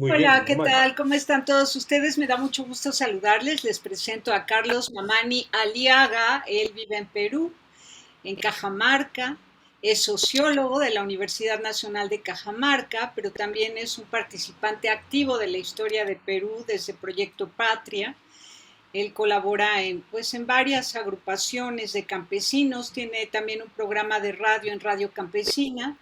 Muy bien, Hola, menos ¿qué mal. tal? ¿Cómo están todos ustedes? Me da mucho gusto saludarles. Les presento a Carlos Mamani Aliaga. Él vive en Perú, en Cajamarca. Es sociólogo de la Universidad Nacional de Cajamarca, pero también es un participante activo de la historia de Perú desde Proyecto Patria. Él colabora en varias agrupaciones de campesinos. Tiene también un programa de radio en Radio Campesina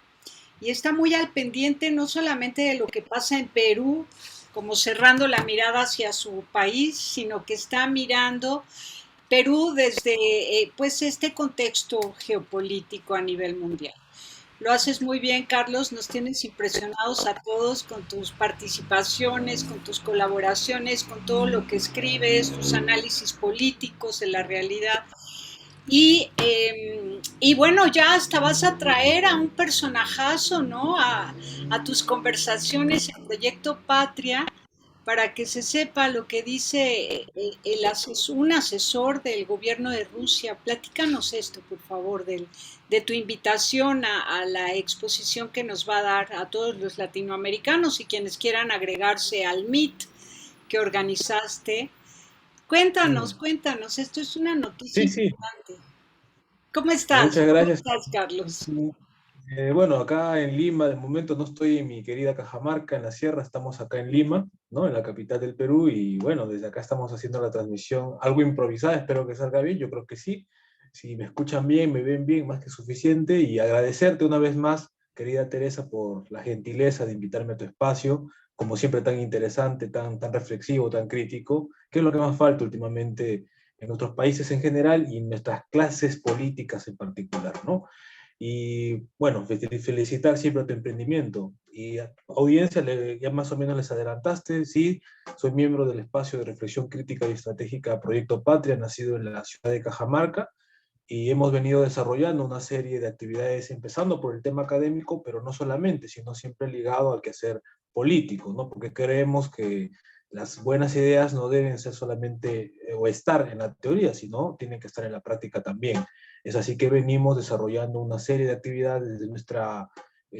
y está muy al pendiente no solamente de lo que pasa en Perú, como cerrando la mirada hacia su país, sino que está mirando Perú desde este contexto geopolítico a nivel mundial. Lo haces muy bien, Carlos. Nos tienes impresionados a todos con tus participaciones, con tus colaboraciones, con todo lo que escribes, tus análisis políticos de la realidad. Y bueno, ya hasta vas a traer a un personajazo, ¿no? A tus conversaciones en Proyecto Patria para que se sepa lo que dice un asesor del gobierno de Rusia. Platícanos esto, por favor, de tu invitación a la exposición que nos va a dar a todos los latinoamericanos y quienes quieran agregarse al MIT que organizaste. Cuéntanos, Mm, cuéntanos, esto es una noticia sí, sí, importante. ¿Cómo estás? muchas ¿Cómo gracias. estás, Carlos? Mm, bueno, acá en Lima, de momento no estoy en mi querida Cajamarca, en la sierra, estamos acá en Lima, ¿no? En la capital del Perú, y bueno, desde acá estamos haciendo la transmisión, algo improvisada, espero que salga bien, yo creo que sí. Si me escuchan bien, me ven bien, más que suficiente, y agradecerte una vez más, querida Teresa, por la gentileza de invitarme a tu espacio, como siempre tan interesante, tan reflexivo, tan crítico, que es lo que más falta últimamente en nuestros países en general y en nuestras clases políticas en particular, ¿no? Y bueno, felicitar siempre a tu emprendimiento. Y a tu audiencia, ya más o menos les adelantaste, sí, soy miembro del espacio de reflexión crítica y estratégica Proyecto Patria, nacido en la ciudad de Cajamarca, y hemos venido desarrollando una serie de actividades, empezando por el tema académico, pero no solamente, sino siempre ligado al quehacer político, ¿no? Porque creemos que las buenas ideas no deben ser solamente o estar en la teoría, sino tienen que estar en la práctica también. Es así que venimos desarrollando una serie de actividades desde nuestra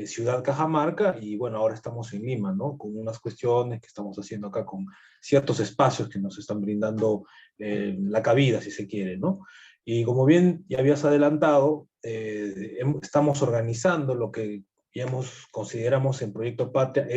ciudad Cajamarca y bueno, ahora estamos en Lima, ¿no? Con unas cuestiones que estamos haciendo acá con ciertos espacios que nos están brindando la cabida, si se quiere, ¿no? Y como bien ya habías adelantado, estamos organizando lo que ya consideramos en Proyecto Patria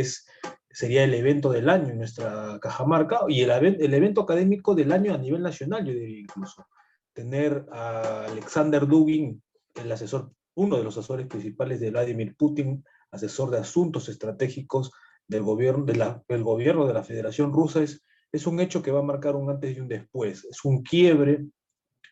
sería el evento del año en nuestra Cajamarca y el evento académico del año a nivel nacional, yo diría incluso. Tener a Alexander Dugin, el asesor, uno de los asesores principales de Vladimir Putin, asesor de asuntos estratégicos del gobierno de la Federación Rusa, es un hecho que va a marcar un antes y un después. Es un quiebre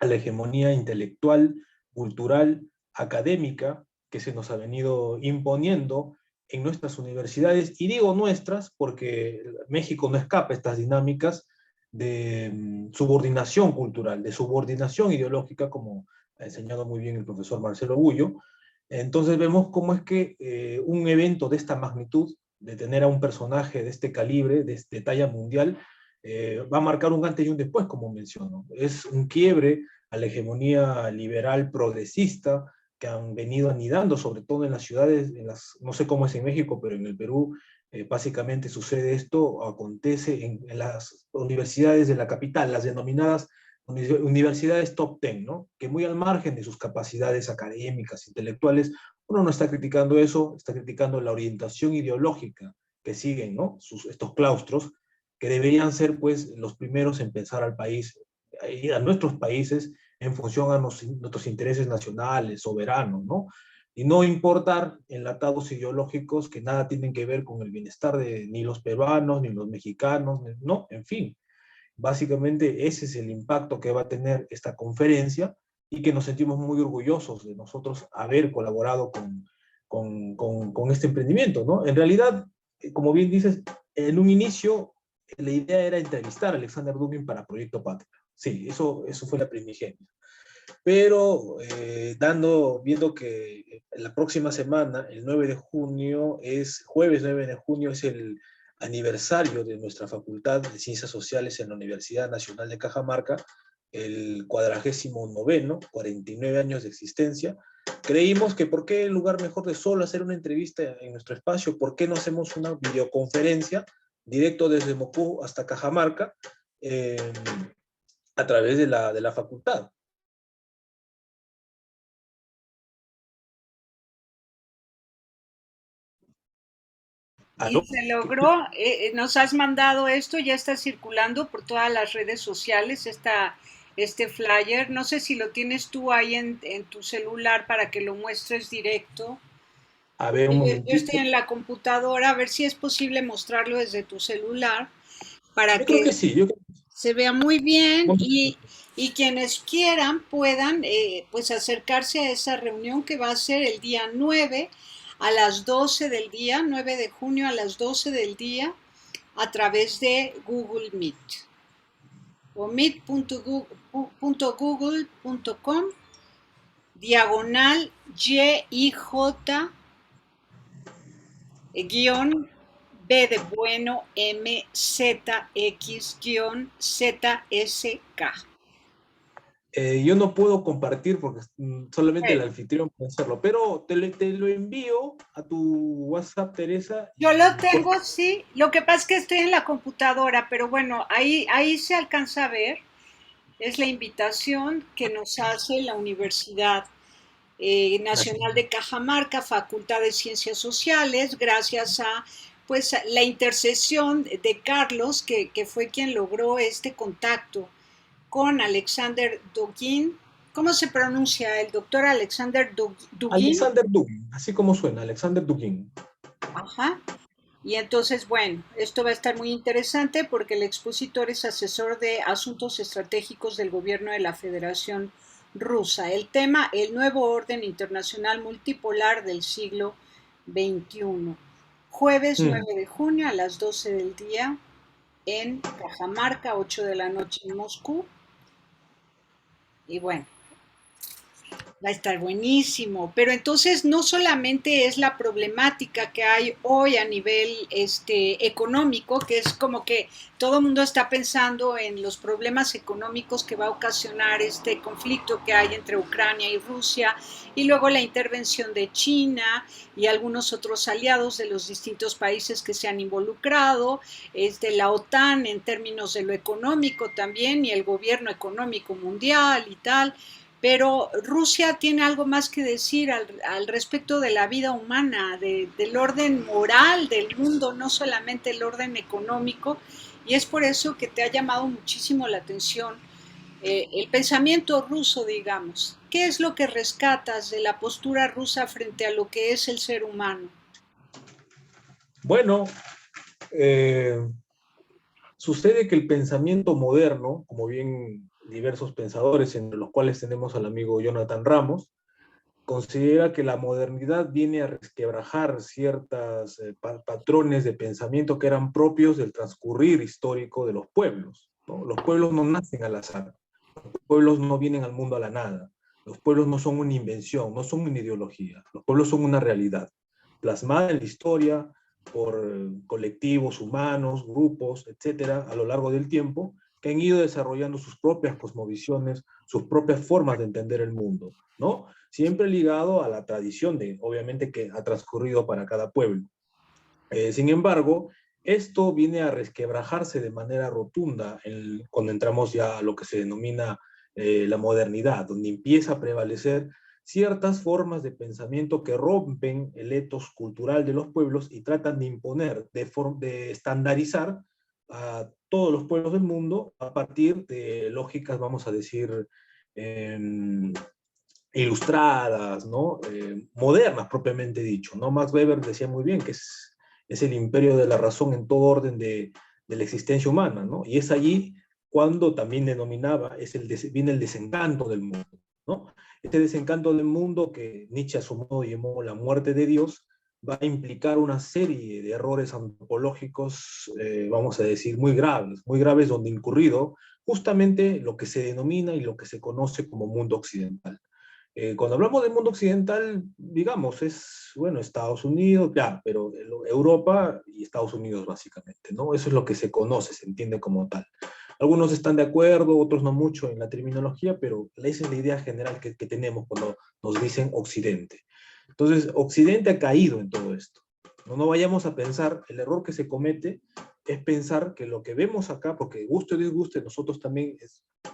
a la hegemonía intelectual, cultural, académica que se nos ha venido imponiendo en nuestras universidades, y digo nuestras porque México no escapa a estas dinámicas de subordinación cultural, de subordinación ideológica, como ha enseñado muy bien el profesor Marcelo Bullo. Entonces vemos cómo es que un evento de esta magnitud, de tener a un personaje de este calibre, de talla mundial, va a marcar un antes y un después, como menciono. Es un quiebre a la hegemonía liberal progresista que han venido anidando, sobre todo en las ciudades, no sé cómo es en México, pero en el Perú básicamente sucede esto, acontece en las universidades de la capital, las denominadas universidades top ten, ¿no? Que muy al margen de sus capacidades académicas, intelectuales, uno no está criticando eso, está criticando la orientación ideológica que siguen, ¿no? Estos claustros, que deberían ser, pues, los primeros en pensar al país, a nuestros países, en función a nuestros intereses nacionales, soberanos, ¿no? Y no importar enlatados ideológicos que nada tienen que ver con el bienestar de ni los peruanos, ni los mexicanos, no, en fin. Básicamente ese es el impacto que va a tener esta conferencia y que nos sentimos muy orgullosos de nosotros haber colaborado con este emprendimiento, ¿no? En realidad, como bien dices, en un inicio la idea era entrevistar a Alexander Dugin para Proyecto Patria. Sí, eso fue la primigenia. Pero viendo que la próxima semana, el 9 de junio, jueves 9 de junio, es el aniversario de nuestra Facultad de Ciencias Sociales en la Universidad Nacional de Cajamarca, el 49º, 49 años de existencia, creímos que por qué en lugar mejor de solo hacer una entrevista en nuestro espacio, por qué no hacemos una videoconferencia directo desde Moscú hasta Cajamarca, a través de la facultad. Y ¿Aló? se logró, nos has mandado esto, ya está circulando por todas las redes sociales, este flyer. No sé si lo tienes tú ahí en tu celular para que lo muestres directo. A ver, un Yo estoy momentito. en la computadora, a ver si es posible mostrarlo desde tu celular para Yo creo que que sí. se vea muy bien y quienes quieran puedan pues acercarse a esa reunión que va a ser el día 9 a las 12 del día, 9 de junio a las 12 del día, a través de Google Meet o meet.google.com diagonal YIJ guión B de bueno MZX guión ZSK. Yo no puedo compartir porque solamente el Bueno, anfitrión puede hacerlo, pero te lo envío a tu WhatsApp, Teresa, yo lo y por tengo, sí. Lo que pasa es que estoy en la computadora, pero bueno, ahí se alcanza a ver. Es la invitación que nos hace la Universidad Nacional de Cajamarca, Facultad de Ciencias Sociales, gracias a pues la intercesión de Carlos, que fue quien logró este contacto con Alexander Dugin. ¿Cómo se pronuncia el doctor Alexander Dugin? Alexander Dugin, así como suena, Alexander Dugin. Ajá. Y entonces, bueno, esto va a estar muy interesante porque el expositor es asesor de asuntos estratégicos del gobierno de la Federación Rusa. El tema, el nuevo orden internacional multipolar del siglo XXI. Jueves Mm. 9 de junio a las 12 del día en Cajamarca, 8 de la noche en Moscú. Y bueno, va a estar buenísimo, pero entonces no solamente es la problemática que hay hoy a nivel económico, que es como que todo el mundo está pensando en los problemas económicos que va a ocasionar este conflicto que hay entre Ucrania y Rusia, y luego la intervención de China y algunos otros aliados de los distintos países que se han involucrado, la OTAN en términos de lo económico también, y el gobierno económico mundial y tal. Pero Rusia tiene algo más que decir al respecto de la vida humana, del orden moral del mundo, no solamente el orden económico, y es por eso que te ha llamado muchísimo la atención el pensamiento ruso, digamos. ¿Qué es lo que rescatas de la postura rusa frente a lo que es el ser humano? Bueno, eh, sucede que el pensamiento moderno, como bien diversos pensadores, entre los cuales tenemos al amigo Jonathan Ramos, considera que la modernidad viene a resquebrajar ciertos patrones de pensamiento que eran propios del transcurrir histórico de los pueblos, ¿no? Los pueblos no nacen al azar, los pueblos no vienen al mundo a la nada, los pueblos no son una invención, no son una ideología, los pueblos son una realidad, plasmada en la historia por colectivos humanos, grupos, etcétera, a lo largo del tiempo, que han ido desarrollando sus propias cosmovisiones, sus propias formas de entender el mundo, ¿no? Siempre ligado a la tradición de, obviamente, que ha transcurrido para cada pueblo. Sin embargo, esto viene a resquebrajarse de manera rotunda cuando entramos ya a lo que se denomina la modernidad, donde empieza a prevalecer ciertas formas de pensamiento que rompen el etos cultural de los pueblos y tratan de imponer, de estandarizar a todos los pueblos del mundo a partir de lógicas, vamos a decir, eh, ilustradas, ¿no? Modernas propiamente dicho, ¿no? Max Weber decía muy bien que es el imperio de la razón en todo orden de la existencia humana, ¿no? Y es allí cuando también denominaba, viene el desencanto del mundo, ¿no? Este desencanto del mundo que Nietzsche a su modo llamó la muerte de Dios, va a implicar una serie de errores antropológicos, vamos a decir, muy graves donde incurrido justamente lo que se denomina y lo que se conoce como mundo occidental. Cuando hablamos del mundo occidental, digamos, es, bueno, Estados Unidos, ya, pero Europa y Estados Unidos básicamente, ¿no? Eso es lo que se conoce, se entiende como tal. Algunos están de acuerdo, otros no mucho en la terminología, pero esa es la idea general que tenemos cuando nos dicen Occidente. Entonces, Occidente ha caído en todo esto. No vayamos a pensar, el error que se comete es pensar que lo que vemos acá, porque guste o disguste, nosotros también,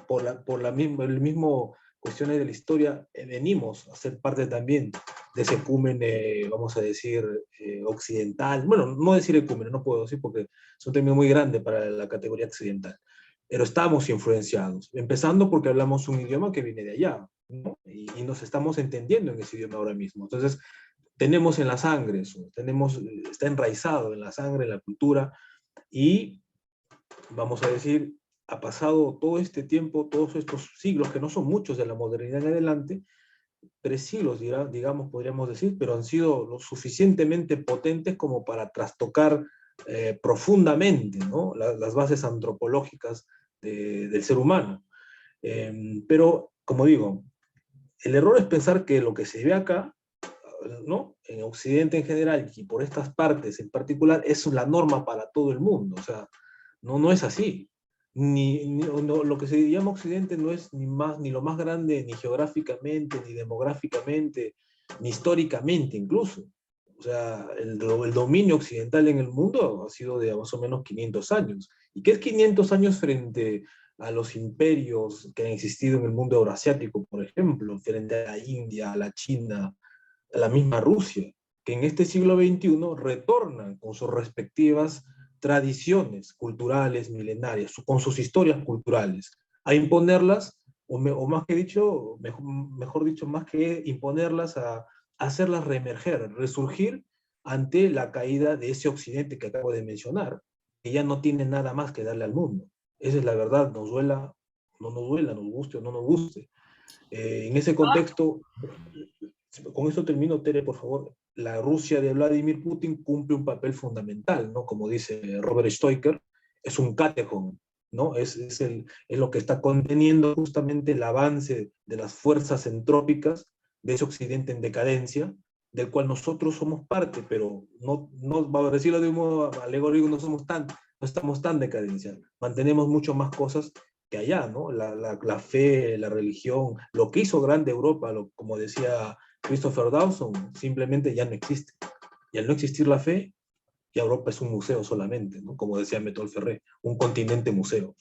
el mismo cuestiones de la historia, venimos a ser parte también de ese ecúmene, vamos a decir, occidental. Bueno, no decir ecúmene, no puedo decir porque es un término muy grande para la categoría occidental, pero estamos influenciados, empezando porque hablamos un idioma que viene de allá, ¿no? Y nos estamos entendiendo en ese idioma ahora mismo. Entonces, tenemos en la sangre eso, está enraizado en la sangre, en la cultura, y vamos a decir, ha pasado todo este tiempo, todos estos siglos, que no son muchos de la modernidad en adelante, 3 siglos, digamos, podríamos decir, pero han sido lo suficientemente potentes como para trastocar profundamente, ¿no? Las bases antropológicas del ser humano. Pero, como digo, el error es pensar que lo que se ve acá, ¿no? En Occidente en general y por estas partes en particular, es la norma para todo el mundo. O sea, no es así. No, lo que se llama Occidente no es ni lo más grande, ni geográficamente, ni demográficamente, ni históricamente incluso. O sea, el dominio occidental en el mundo ha sido de más o menos 500 años. ¿Y qué es 500 años frente a los imperios que han existido en el mundo euroasiático, por ejemplo, frente a la India, a la China, a la misma Rusia, que en este siglo XXI retornan con sus respectivas tradiciones culturales milenarias, con sus historias culturales, a imponerlas, o más que dicho, mejor dicho, más que imponerlas, a hacerlas reemerger, resurgir ante la caída de ese occidente que acabo de mencionar, que ya no tiene nada más que darle al mundo. Esa es la verdad, nos duela, no nos duela, nos guste o no nos guste. En ese contexto, con esto termino, Tere, por favor. La Rusia de Vladimir Putin cumple un papel fundamental, ¿no? Como dice Robert Stoiker, es un catechon, ¿no? Es lo que está conteniendo justamente el avance de las fuerzas entrópicas de ese occidente en decadencia, del cual nosotros somos parte, pero no vamos a decirlo de un modo alegórico, no estamos tan decadencia, mantenemos mucho más cosas que allá, ¿no? La fe, la religión, lo que hizo grande Europa, como decía Christopher Dawson, simplemente ya no existe. Y al no existir la fe, ya Europa es un museo solamente, ¿no? Como decía Metol Ferré, un continente museo.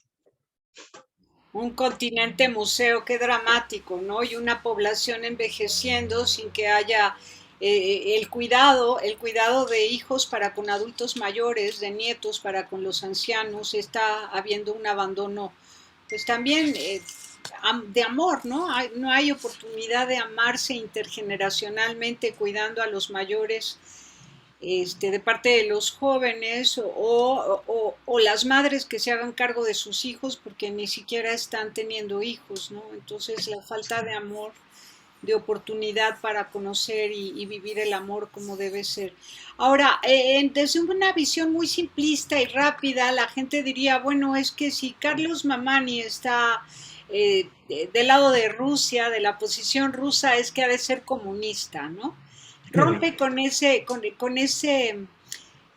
Un continente museo, qué dramático, ¿no? Y una población envejeciendo sin que haya el cuidado de hijos para con adultos mayores, de nietos para con los ancianos, está habiendo un abandono, pues también de amor, ¿no? No hay oportunidad de amarse intergeneracionalmente cuidando a los mayores de parte de los jóvenes o las madres que se hagan cargo de sus hijos porque ni siquiera están teniendo hijos, ¿no? Entonces la falta de amor, de oportunidad para conocer y vivir el amor como debe ser. Ahora, desde una visión muy simplista y rápida, la gente diría, bueno, es que si Carlos Mamani está del lado de Rusia, de la posición rusa, es que ha de ser comunista, ¿no? Rompe con ese,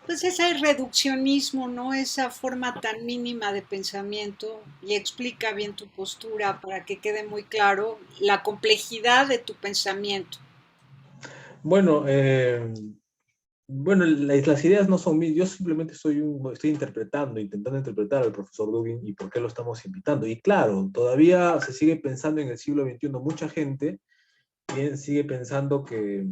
pues ese reduccionismo, ¿no? Esa forma tan mínima de pensamiento y explica bien tu postura para que quede muy claro la complejidad de tu pensamiento. Bueno, bueno, las ideas no son mías, yo simplemente estoy intentando interpretar al profesor Dugin y por qué lo estamos invitando. Y claro, todavía se sigue pensando en el siglo XXI, mucha gente sigue pensando que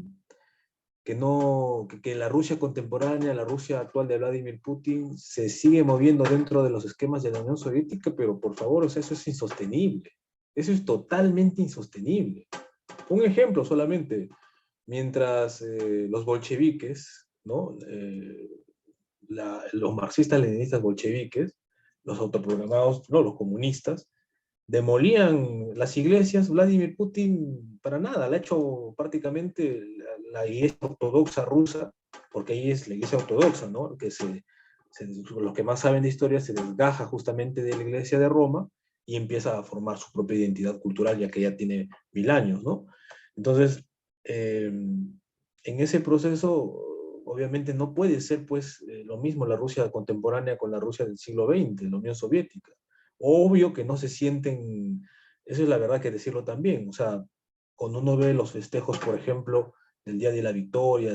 la Rusia contemporánea, la Rusia actual de Vladimir Putin, se sigue moviendo dentro de los esquemas de la Unión Soviética, pero por favor, o sea, eso es insostenible. Eso es totalmente insostenible. Un ejemplo solamente, mientras los bolcheviques, ¿no? Los marxistas-leninistas bolcheviques, los autoprogramados, no, los comunistas, demolían las iglesias, Vladimir Putin para nada, le ha hecho prácticamente la iglesia ortodoxa rusa, porque ahí es la iglesia ortodoxa, ¿no? Los que más saben de historia se desgaja justamente de la iglesia de Roma y empieza a formar su propia identidad cultural, ya que ya tiene 1000 años, ¿no? Entonces, en ese proceso, obviamente no puede ser pues lo mismo la Rusia contemporánea con la Rusia del siglo XX, la Unión Soviética. Obvio que no se sienten, eso es la verdad que decirlo también, o sea, cuando uno ve los festejos, por ejemplo, del Día de la Victoria,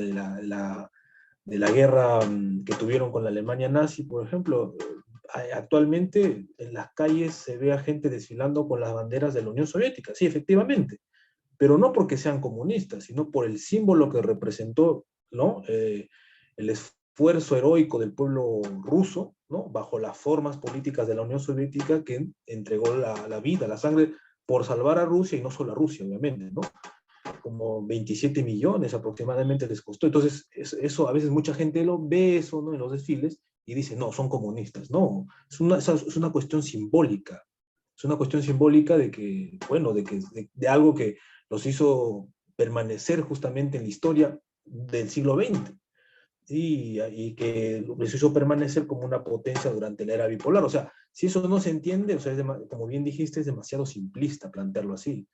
de la guerra que tuvieron con la Alemania nazi, por ejemplo, actualmente en las calles se ve a gente desfilando con las banderas de la Unión Soviética, sí, efectivamente, pero no porque sean comunistas, sino por el símbolo que representó, ¿no? El esfuerzo heroico del pueblo ruso, ¿no? Bajo las formas políticas de la Unión Soviética, que entregó la vida, la sangre, por salvar a Rusia, y no solo a Rusia, obviamente, ¿no? Como 27 millones aproximadamente les costó. Entonces, eso a veces mucha gente lo ve eso, ¿no? En los desfiles y dice, no, son comunistas. No, es una cuestión simbólica. Es una cuestión simbólica de que, bueno, de algo que los hizo permanecer justamente en la historia del siglo XX y que les hizo permanecer como una potencia durante la era bipolar. O sea, si eso no se entiende, o sea, como bien dijiste, es demasiado simplista plantearlo así,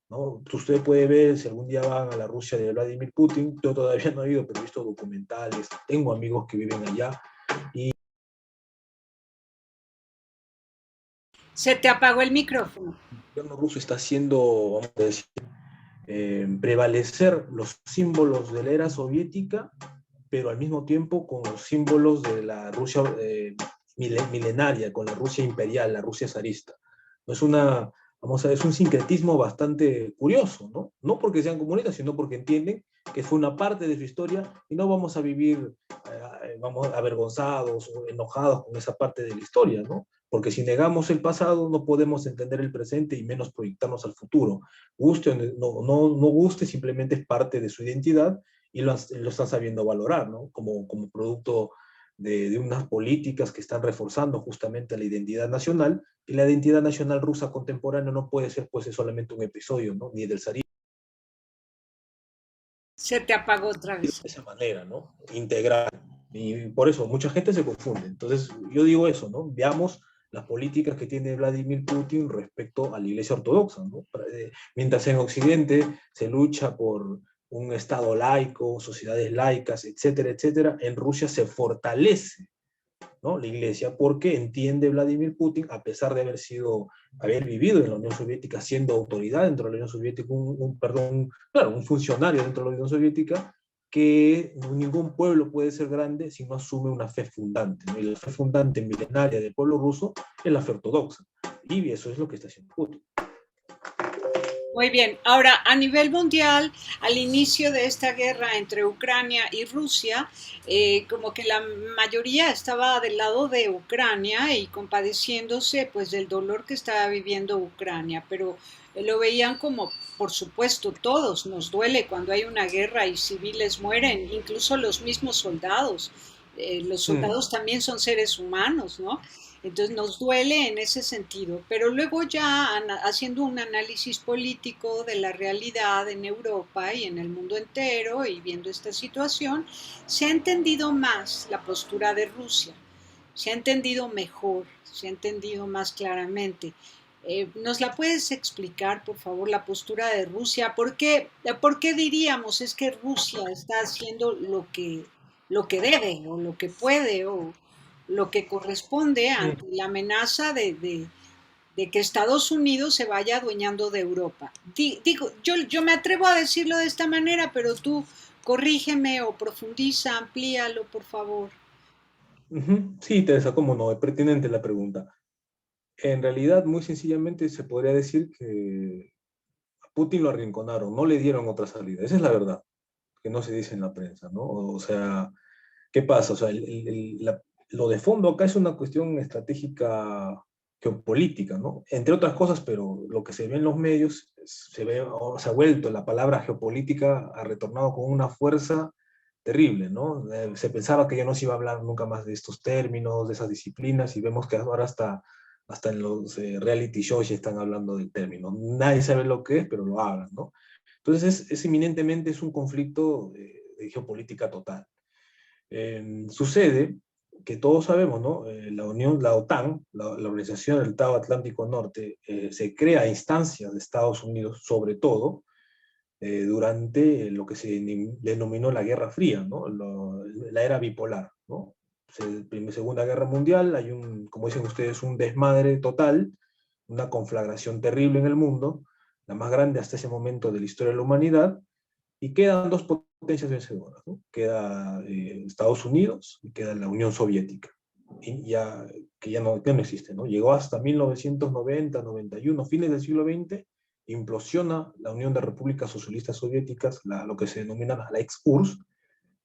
¿no? Usted puede ver, si algún día van a la Rusia de Vladimir Putin, yo todavía no he ido, pero he visto documentales, tengo amigos que viven allá. Se te apagó el micrófono. El gobierno ruso está haciendo, vamos a decir, prevalecer los símbolos de la era soviética, pero al mismo tiempo con los símbolos de la Rusia milenaria, con la Rusia imperial, la Rusia zarista. Es una, vamos a ver, es un sincretismo bastante curioso, ¿no? No porque sean comunistas, sino porque entienden que fue una parte de su historia y no vamos a vivir, vamos, avergonzados o enojados con esa parte de la historia, ¿no? Porque si negamos el pasado, no podemos entender el presente y menos proyectarnos al futuro. Guste o no guste, simplemente es parte de su identidad y lo están sabiendo valorar, ¿no? Como producto de unas políticas que están reforzando justamente la identidad nacional, y la identidad nacional rusa contemporánea no puede ser pues solamente un episodio, ¿no? Ni del zarismo. Se te apagó otra De vez. esa manera, ¿no? Integral. Y por eso mucha gente se confunde. Entonces, yo digo eso, ¿no? Veamos las políticas que tiene Vladimir Putin respecto a la Iglesia Ortodoxa, ¿no? Mientras en Occidente se lucha por un Estado laico, sociedades laicas, etcétera, etcétera, en Rusia se fortalece, ¿no? La Iglesia, porque entiende Vladimir Putin, a pesar de haber vivido en la Unión Soviética, siendo autoridad dentro de la Unión Soviética, perdón, claro, un funcionario dentro de la Unión Soviética, que ningún pueblo puede ser grande si no asume una fe fundante, ¿no? Y la fe fundante milenaria del pueblo ruso es la fe ortodoxa. Y eso es lo que está haciendo Putin. Muy bien. Ahora, a nivel mundial, al inicio de esta guerra entre Ucrania y Rusia, como que la mayoría estaba del lado de Ucrania y compadeciéndose pues del dolor que estaba viviendo Ucrania, pero lo veían como, por supuesto, todos nos duele cuando hay una guerra y civiles mueren, incluso los mismos soldados. Los soldados también son seres humanos, ¿no? Entonces nos duele en ese sentido, pero luego ya haciendo un análisis político de la realidad en Europa y en el mundo entero y viendo esta situación, se ha entendido más la postura de Rusia, se ha entendido mejor, se ha entendido más claramente. ¿Nos la puedes explicar, por favor, la postura de Rusia? Por qué diríamos es que Rusia está haciendo lo que debe o lo que puede o lo que corresponde ante la amenaza de que Estados Unidos se vaya adueñando de Europa? Digo, yo me atrevo a decirlo de esta manera, pero tú corrígeme o profundiza, amplíalo, por favor. Sí, Teresa, cómo no, es pertinente la pregunta. En realidad, muy sencillamente se podría decir que a Putin lo arrinconaron, no le dieron otra salida. Esa es la verdad, que no se dice en la prensa, ¿no? O sea, ¿qué pasa? O sea, lo de fondo acá es una cuestión estratégica geopolítica, ¿no? Entre otras cosas, pero lo que se ve en los medios, se ve, o se ha vuelto, la palabra geopolítica ha retornado con una fuerza terrible, ¿no? Se pensaba que ya no se iba a hablar nunca más de estos términos, de esas disciplinas, y vemos que ahora hasta en los reality shows ya están hablando del término. Nadie sabe lo que es, pero lo hablan, ¿no? Entonces eminentemente es un conflicto de geopolítica total. Sucede que todos sabemos, ¿no? La OTAN, la Organización del Tratado Atlántico Norte, se crea a instancias de Estados Unidos, sobre todo, durante lo que se denominó la Guerra Fría, ¿no? La era bipolar, ¿no? Segunda Guerra Mundial, hay como dicen ustedes, un desmadre total, una conflagración terrible en el mundo, la más grande hasta ese momento de la historia de la humanidad, y quedan dos potencias vencedoras, ¿no? Queda Estados Unidos y queda la Unión Soviética, y ya, que no existe, ¿no? Llegó hasta 1990, 91, fines del siglo XX, implosiona la Unión de Repúblicas Socialistas Soviéticas, lo que se denomina la ex-URSS,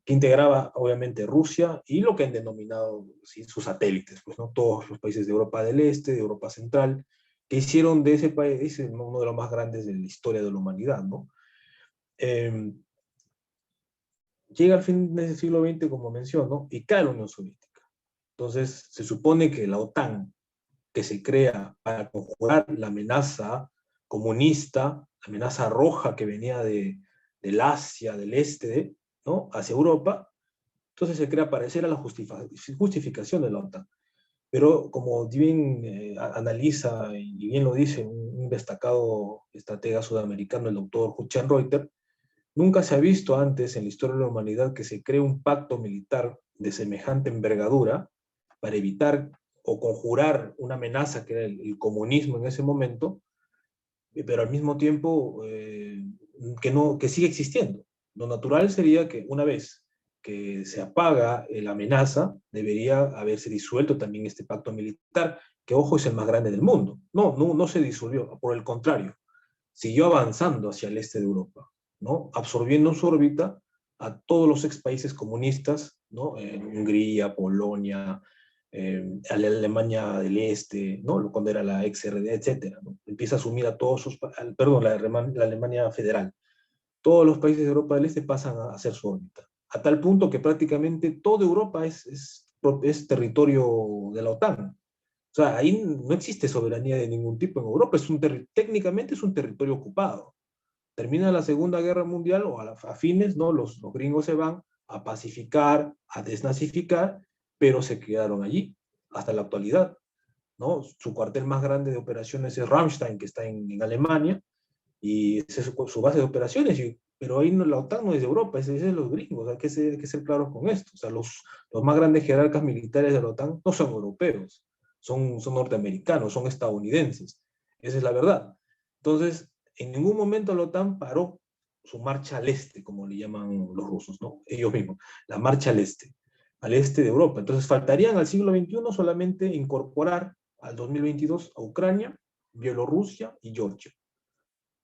que integraba obviamente Rusia y lo que han denominado, ¿sí?, sus satélites, pues, ¿no? Todos los países de Europa del Este, de Europa Central, que hicieron de ese país uno de los más grandes de la historia de la humanidad, ¿no? Eh, Llega al fin del siglo XX, como menciono, y cae la Unión Soviética. Entonces, se supone que la OTAN, que se crea para conjurar la amenaza comunista, la amenaza roja que venía del Asia, del Este, ¿no?, hacia Europa, entonces se crea para hacer a la justificación de la OTAN. Pero como bien analiza y bien lo dice un destacado estratega sudamericano, el doctor Huchen Reuter, nunca se ha visto antes en la historia de la humanidad que se cree un pacto militar de semejante envergadura para evitar o conjurar una amenaza que era el comunismo en ese momento, pero al mismo tiempo que sigue existiendo. Lo natural sería que una vez que se apaga la amenaza, debería haberse disuelto también este pacto militar, que, ojo, es el más grande del mundo. No se disolvió, por el contrario, siguió avanzando hacia el este de Europa, ¿no?, absorbiendo en su órbita a todos los ex países comunistas, ¿no?, Hungría, Polonia, a la Alemania del Este, ¿no?, cuando era la ex-RD, etcétera, ¿no? Empieza a asumir a todos sus, perdón, la Alemania Federal. Todos los países de Europa del Este pasan a hacer su órbita, a tal punto que prácticamente toda Europa es territorio de la OTAN. O sea, ahí no existe soberanía de ningún tipo en Europa, técnicamente es un territorio ocupado. Termina la Segunda Guerra Mundial o a fines, ¿no? Los gringos se van a pacificar, a desnazificar, pero se quedaron allí hasta la actualidad, ¿no? Su cuartel más grande de operaciones es Ramstein, que está en Alemania, y esa es su base de operaciones, pero ahí no, la OTAN no es de Europa, es de los gringos, hay que ser claros con esto. O sea, los más grandes jerarcas militares de la OTAN no son europeos, son norteamericanos, son estadounidenses. Esa es la verdad. Entonces, en ningún momento la OTAN paró su marcha al este, como le llaman los rusos, ¿no? Ellos mismos, la marcha al este de Europa. Entonces, faltarían al siglo XXI solamente incorporar al 2022 a Ucrania, Bielorrusia y Georgia.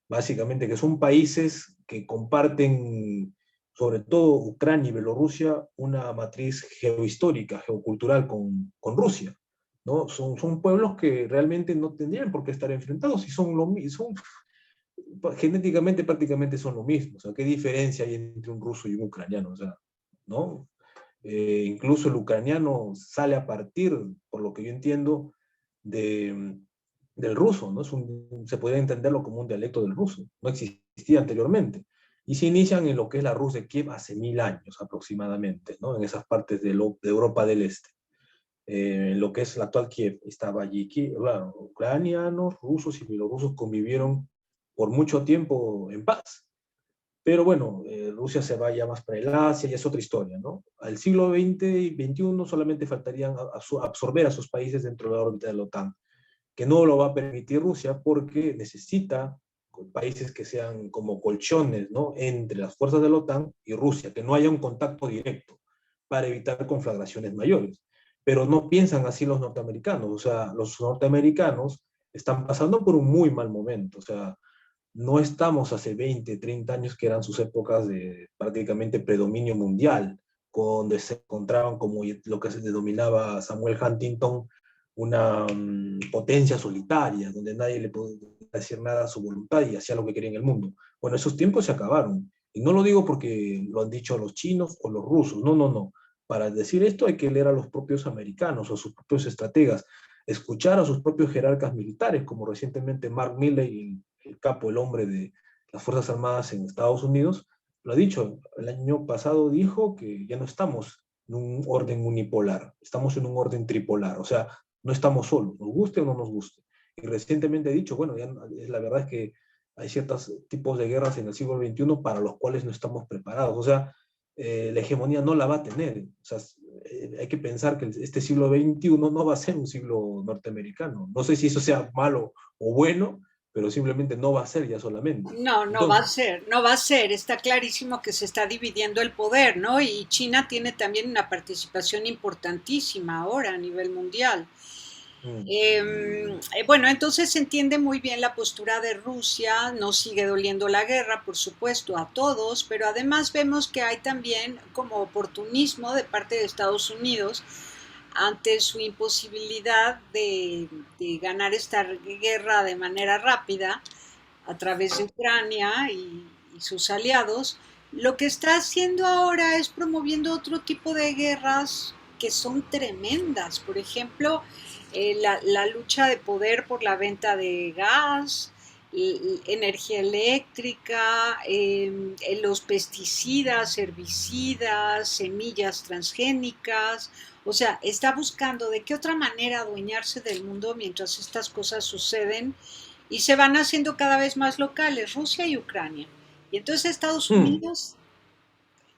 Básicamente, que son países que comparten, sobre todo Ucrania y Bielorrusia, una matriz geohistórica, geocultural con Rusia, ¿no? Son pueblos que realmente no tendrían por qué estar enfrentados y genéticamente prácticamente son lo mismo. O sea, ¿qué diferencia hay entre un ruso y un ucraniano? O sea, ¿no? Incluso el ucraniano sale a partir, por lo que yo entiendo, del ruso, ¿no? Se podría entenderlo como un dialecto del ruso, no existía anteriormente. Y se inician en lo que es la Rus de Kiev hace 1000 años aproximadamente, ¿no? En esas partes de Europa del Este. En lo que es la actual Kiev, estaba allí, claro, ucranianos, rusos y bielorrusos convivieron por mucho tiempo en paz. Pero bueno, Rusia se va ya más para el Asia y es otra historia, ¿no? Al siglo XX y XXI solamente faltarían absorber a sus países dentro de la órbita de la OTAN, que no lo va a permitir Rusia porque necesita países que sean como colchones, ¿no?, entre las fuerzas de la OTAN y Rusia, que no haya un contacto directo para evitar conflagraciones mayores. Pero no piensan así los norteamericanos. O sea, los norteamericanos están pasando por un muy mal momento. O sea, no estamos hace 20, 30 años que eran sus épocas de prácticamente predominio mundial, donde se encontraban, como lo que se denominaba Samuel Huntington, una potencia solitaria, donde nadie le podía decir nada a su voluntad y hacía lo que quería en el mundo. Bueno, esos tiempos se acabaron. Y no lo digo porque lo han dicho los chinos o los rusos, no. Para decir esto hay que leer a los propios americanos o a sus propios estrategas, escuchar a sus propios jerarcas militares, como recientemente Mark Milley, el capo, el hombre de las Fuerzas Armadas en Estados Unidos, lo ha dicho. El año pasado dijo que ya no estamos en un orden unipolar, estamos en un orden tripolar. O sea, no estamos solos, nos guste o no nos guste. Y recientemente he dicho, bueno, ya la verdad es que hay ciertos tipos de guerras en el siglo XXI para los cuales no estamos preparados. O sea, la hegemonía no la va a tener. O sea, hay que pensar que este siglo XXI no va a ser un siglo norteamericano. No sé si eso sea malo o bueno, pero simplemente no va a ser ya solamente. No, no va a Entonces, ser, no va a ser. Está clarísimo que se está dividiendo el poder, ¿no? Y China tiene también una participación importantísima ahora a nivel mundial. mm, Bueno, entonces se entiende muy bien la postura de Rusia, nos sigue doliendo la guerra, por supuesto, a todos, pero además vemos que hay también como oportunismo de parte de Estados Unidos ante su imposibilidad de ganar esta guerra de manera rápida a través de Ucrania y sus aliados. Lo que está haciendo ahora es promoviendo otro tipo de guerras que son tremendas. Por ejemplo, la lucha de poder por la venta de gas, energía eléctrica, los pesticidas, herbicidas, semillas transgénicas. O sea, está buscando de qué otra manera adueñarse del mundo mientras estas cosas suceden y se van haciendo cada vez más locales, Rusia y Ucrania. Y entonces Estados mm, Unidos,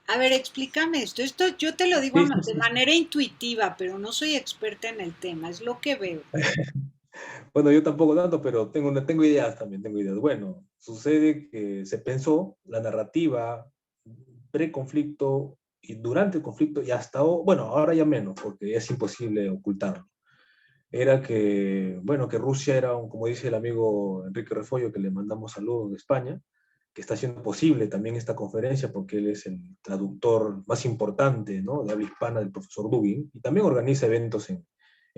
a ver, explícame esto yo te lo digo sí, sí, de sí, sí. manera intuitiva, pero no soy experta en el tema, es lo que veo. Bueno, yo tampoco tanto, pero tengo ideas también, tengo ideas. Bueno, sucede que se pensó la narrativa pre-conflicto y durante el conflicto y hasta, bueno, ahora ya menos, porque es imposible ocultarlo. Era que, bueno, que Rusia era, como dice el amigo Enrique Refollo, que le mandamos saludos de España, que está haciendo posible también esta conferencia porque él es el traductor más importante, ¿no?, de habla hispana del profesor Dugin, y también organiza eventos en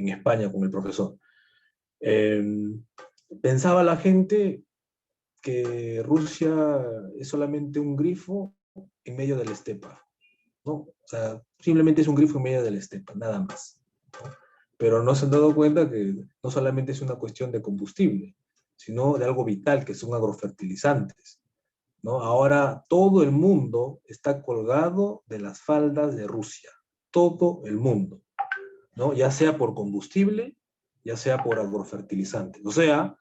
España con el profesor. Eh, Pensaba la gente que Rusia es solamente un grifo en medio de la estepa, ¿no? O sea, simplemente es un grifo en medio de la estepa, nada más, ¿no? Pero no se han dado cuenta que no solamente es una cuestión de combustible, sino de algo vital, que son agrofertilizantes, ¿no? Ahora todo el mundo está colgado de las faldas de Rusia, todo el mundo, ¿no? Ya sea por combustible, ya sea por agrofertilizantes. O sea,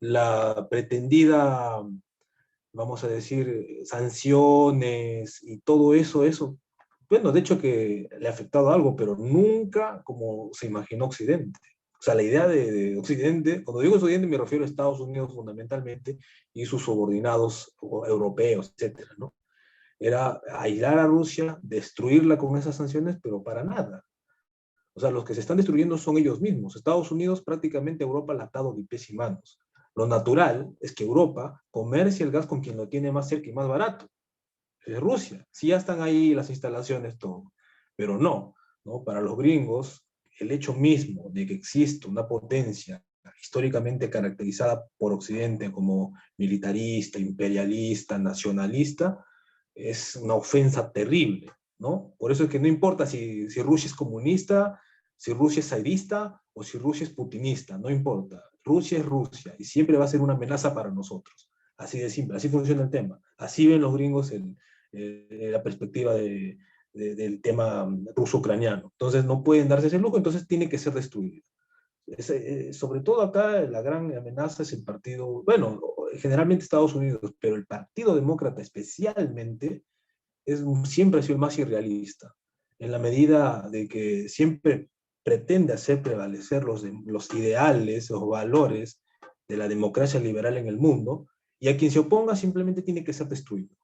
la pretendida, vamos a decir, sanciones y todo eso, bueno, de hecho que le ha afectado algo, pero nunca como se imaginó Occidente. O sea, la idea de Occidente, cuando digo Occidente me refiero a Estados Unidos fundamentalmente y sus subordinados europeos, etcétera, ¿no? Era aislar a Rusia, destruirla con esas sanciones, pero para nada. O sea, los que se están destruyendo son ellos mismos. Estados Unidos prácticamente a Europa la ha atado de pies y manos. Lo natural es que Europa comercie el gas con quien lo tiene más cerca y más barato. Es Rusia. Sí, ya están ahí las instalaciones, todo. Pero no, ¿no? Para los gringos, el hecho mismo de que existe una potencia históricamente caracterizada por Occidente como militarista, imperialista, nacionalista, es una ofensa terrible, ¿no? Por eso es que no importa si Rusia es comunista, si Rusia es zarista o si Rusia es putinista, no importa. Rusia es Rusia y siempre va a ser una amenaza para nosotros. Así de simple, así funciona el tema. Así ven los gringos la perspectiva del tema ruso-ucraniano. Entonces no pueden darse ese lujo, entonces tiene que ser destruido. Sobre todo acá la gran amenaza es el partido, bueno, generalmente Estados Unidos, pero el Partido Demócrata especialmente siempre ha sido el más irrealista, en la medida de que siempre pretende hacer prevalecer los ideales, los valores de la democracia liberal en el mundo, y a quien se oponga simplemente tiene que ser destruido,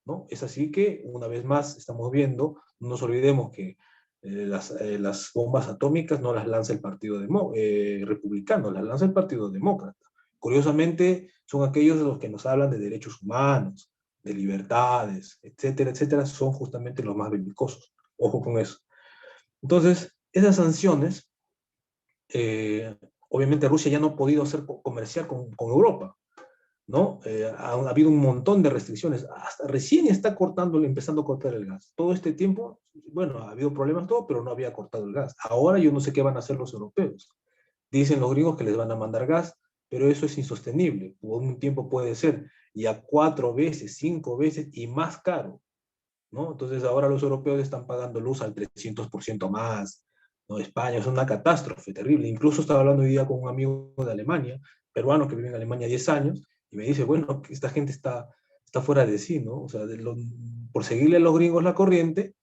¿no? Es así que, una vez más, estamos viendo, no nos olvidemos que las bombas atómicas no las lanza el Partido Republicano, las lanza el Partido Demócrata. Curiosamente, son aquellos de los que nos hablan de derechos humanos, de libertades, etcétera, etcétera, son justamente los más belicosos. Ojo con eso. Entonces, esas sanciones, obviamente Rusia ya no ha podido hacer comercial con Europa, ¿no? Ha habido un montón de restricciones. Hasta recién está cortando, empezando a cortar el gas. Todo este tiempo, bueno, ha habido problemas, todo, pero no había cortado el gas. Ahora yo no sé qué van a hacer los europeos. Dicen los gringos que les van a mandar gas, pero eso es insostenible. Por un tiempo puede ser ya 4 veces, 5 veces y más caro, ¿no? Entonces ahora los europeos están pagando luz al 300% más, ¿no? España es una catástrofe terrible. Incluso estaba hablando hoy día con un amigo de Alemania, peruano que vive en Alemania 10 años, y me dice, bueno, que esta gente está fuera de sí, ¿no? O sea, por seguirle a los gringos la corriente,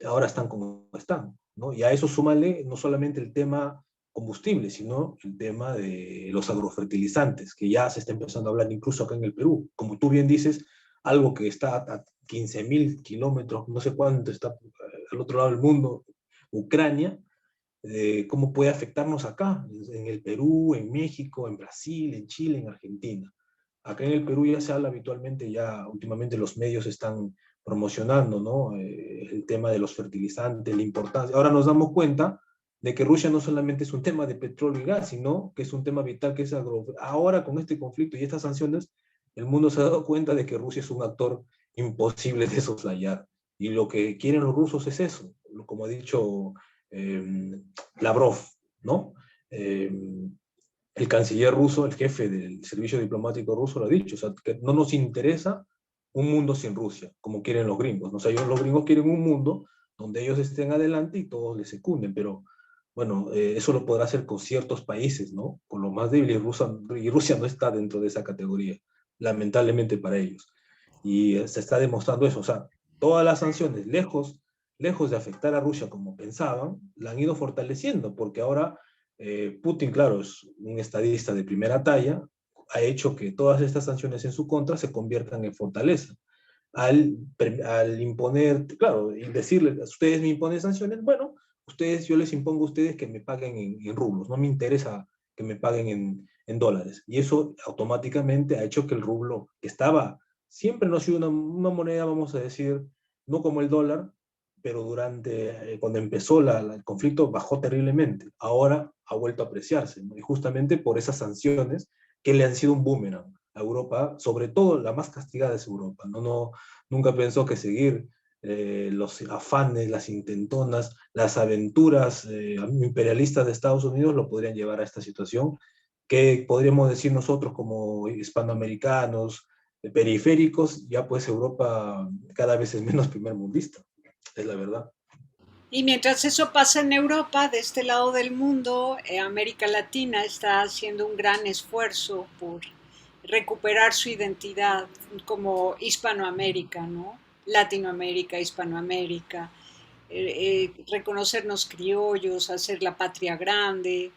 ahora están como están, ¿no? Y a eso súmale no solamente el tema combustibles, sino el tema de los agrofertilizantes, que ya se está empezando a hablar incluso acá en el Perú. Como tú bien dices, algo que está a 15.000 kilómetros, no sé cuánto está al otro lado del mundo, Ucrania, cómo puede afectarnos acá, en el Perú, en México, en Brasil, en Chile, en Argentina. Acá en el Perú ya se habla habitualmente, ya últimamente los medios están promocionando, ¿no? El tema de los fertilizantes, la importancia. Ahora nos damos cuenta de que Rusia no solamente es un tema de petróleo y gas, sino que es un tema vital que es agro. Ahora con este conflicto y estas sanciones, el mundo se ha dado cuenta de que Rusia es un actor imposible de soslayar. Y lo que quieren los rusos es eso, como ha dicho Lavrov, ¿no? El canciller ruso, el jefe del servicio diplomático ruso lo ha dicho, o sea, que no nos interesa un mundo sin Rusia, como quieren los gringos, ¿no? O sea, los gringos quieren un mundo donde ellos estén adelante y todos les secunden, pero bueno, eso lo podrá hacer con ciertos países, ¿no? Con los más débiles, y Rusia no está dentro de esa categoría, lamentablemente para ellos. Y se está demostrando eso, o sea, todas las sanciones, lejos de afectar a Rusia como pensaban, la han ido fortaleciendo, porque ahora Putin, claro, es un estadista de primera talla, ha hecho que todas estas sanciones en su contra se conviertan en fortaleza. Al imponer, claro, y decirles, ustedes me imponen sanciones, bueno, yo les impongo a ustedes que me paguen en rublos, no me interesa que me paguen en dólares. Y eso automáticamente ha hecho que el rublo, que siempre no ha sido una moneda, vamos a decir, no como el dólar, pero cuando empezó el conflicto bajó terriblemente. Ahora ha vuelto a apreciarse, ¿no? Y justamente por esas sanciones que le han sido un boomerang a Europa, sobre todo la más castigada es Europa, ¿no? Nunca pensó que seguir los afanes, las intentonas, las aventuras imperialistas de Estados Unidos lo podrían llevar a esta situación que podríamos decir nosotros como hispanoamericanos, periféricos, ya pues Europa cada vez es menos primer mundista, es la verdad. Y mientras eso pasa en Europa, de este lado del mundo, América Latina está haciendo un gran esfuerzo por recuperar su identidad como Hispanoamérica, ¿no? Latinoamérica, Hispanoamérica, reconocernos criollos, hacer la patria grande.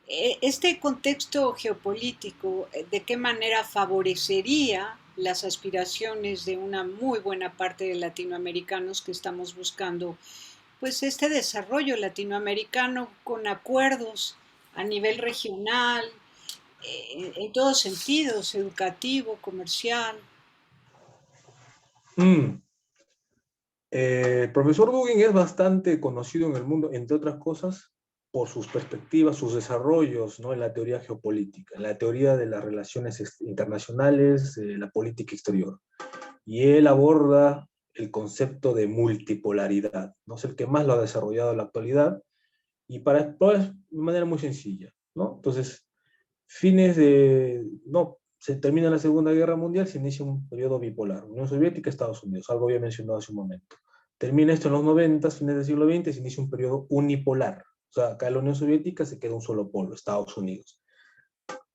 Este contexto geopolítico, ¿de qué manera favorecería las aspiraciones de una muy buena parte de latinoamericanos que estamos buscando pues este desarrollo latinoamericano con acuerdos a nivel regional, en todos sentidos, educativo, comercial? Mm. El profesor Dugin es bastante conocido en el mundo, entre otras cosas, por sus perspectivas, sus desarrollos, ¿no? En la teoría geopolítica, en la teoría de las relaciones internacionales, la política exterior. Y él aborda el concepto de multipolaridad, ¿no? Es el que más lo ha desarrollado en la actualidad y para explorar de manera muy sencilla, ¿no? Entonces, no, se termina la Segunda Guerra Mundial, se inicia un periodo bipolar, Unión Soviética, Estados Unidos, algo había mencionado hace un momento. Termina esto en los 90, fines del siglo XX, se inicia un periodo unipolar. O sea, acá en la Unión Soviética se queda un solo polo, Estados Unidos.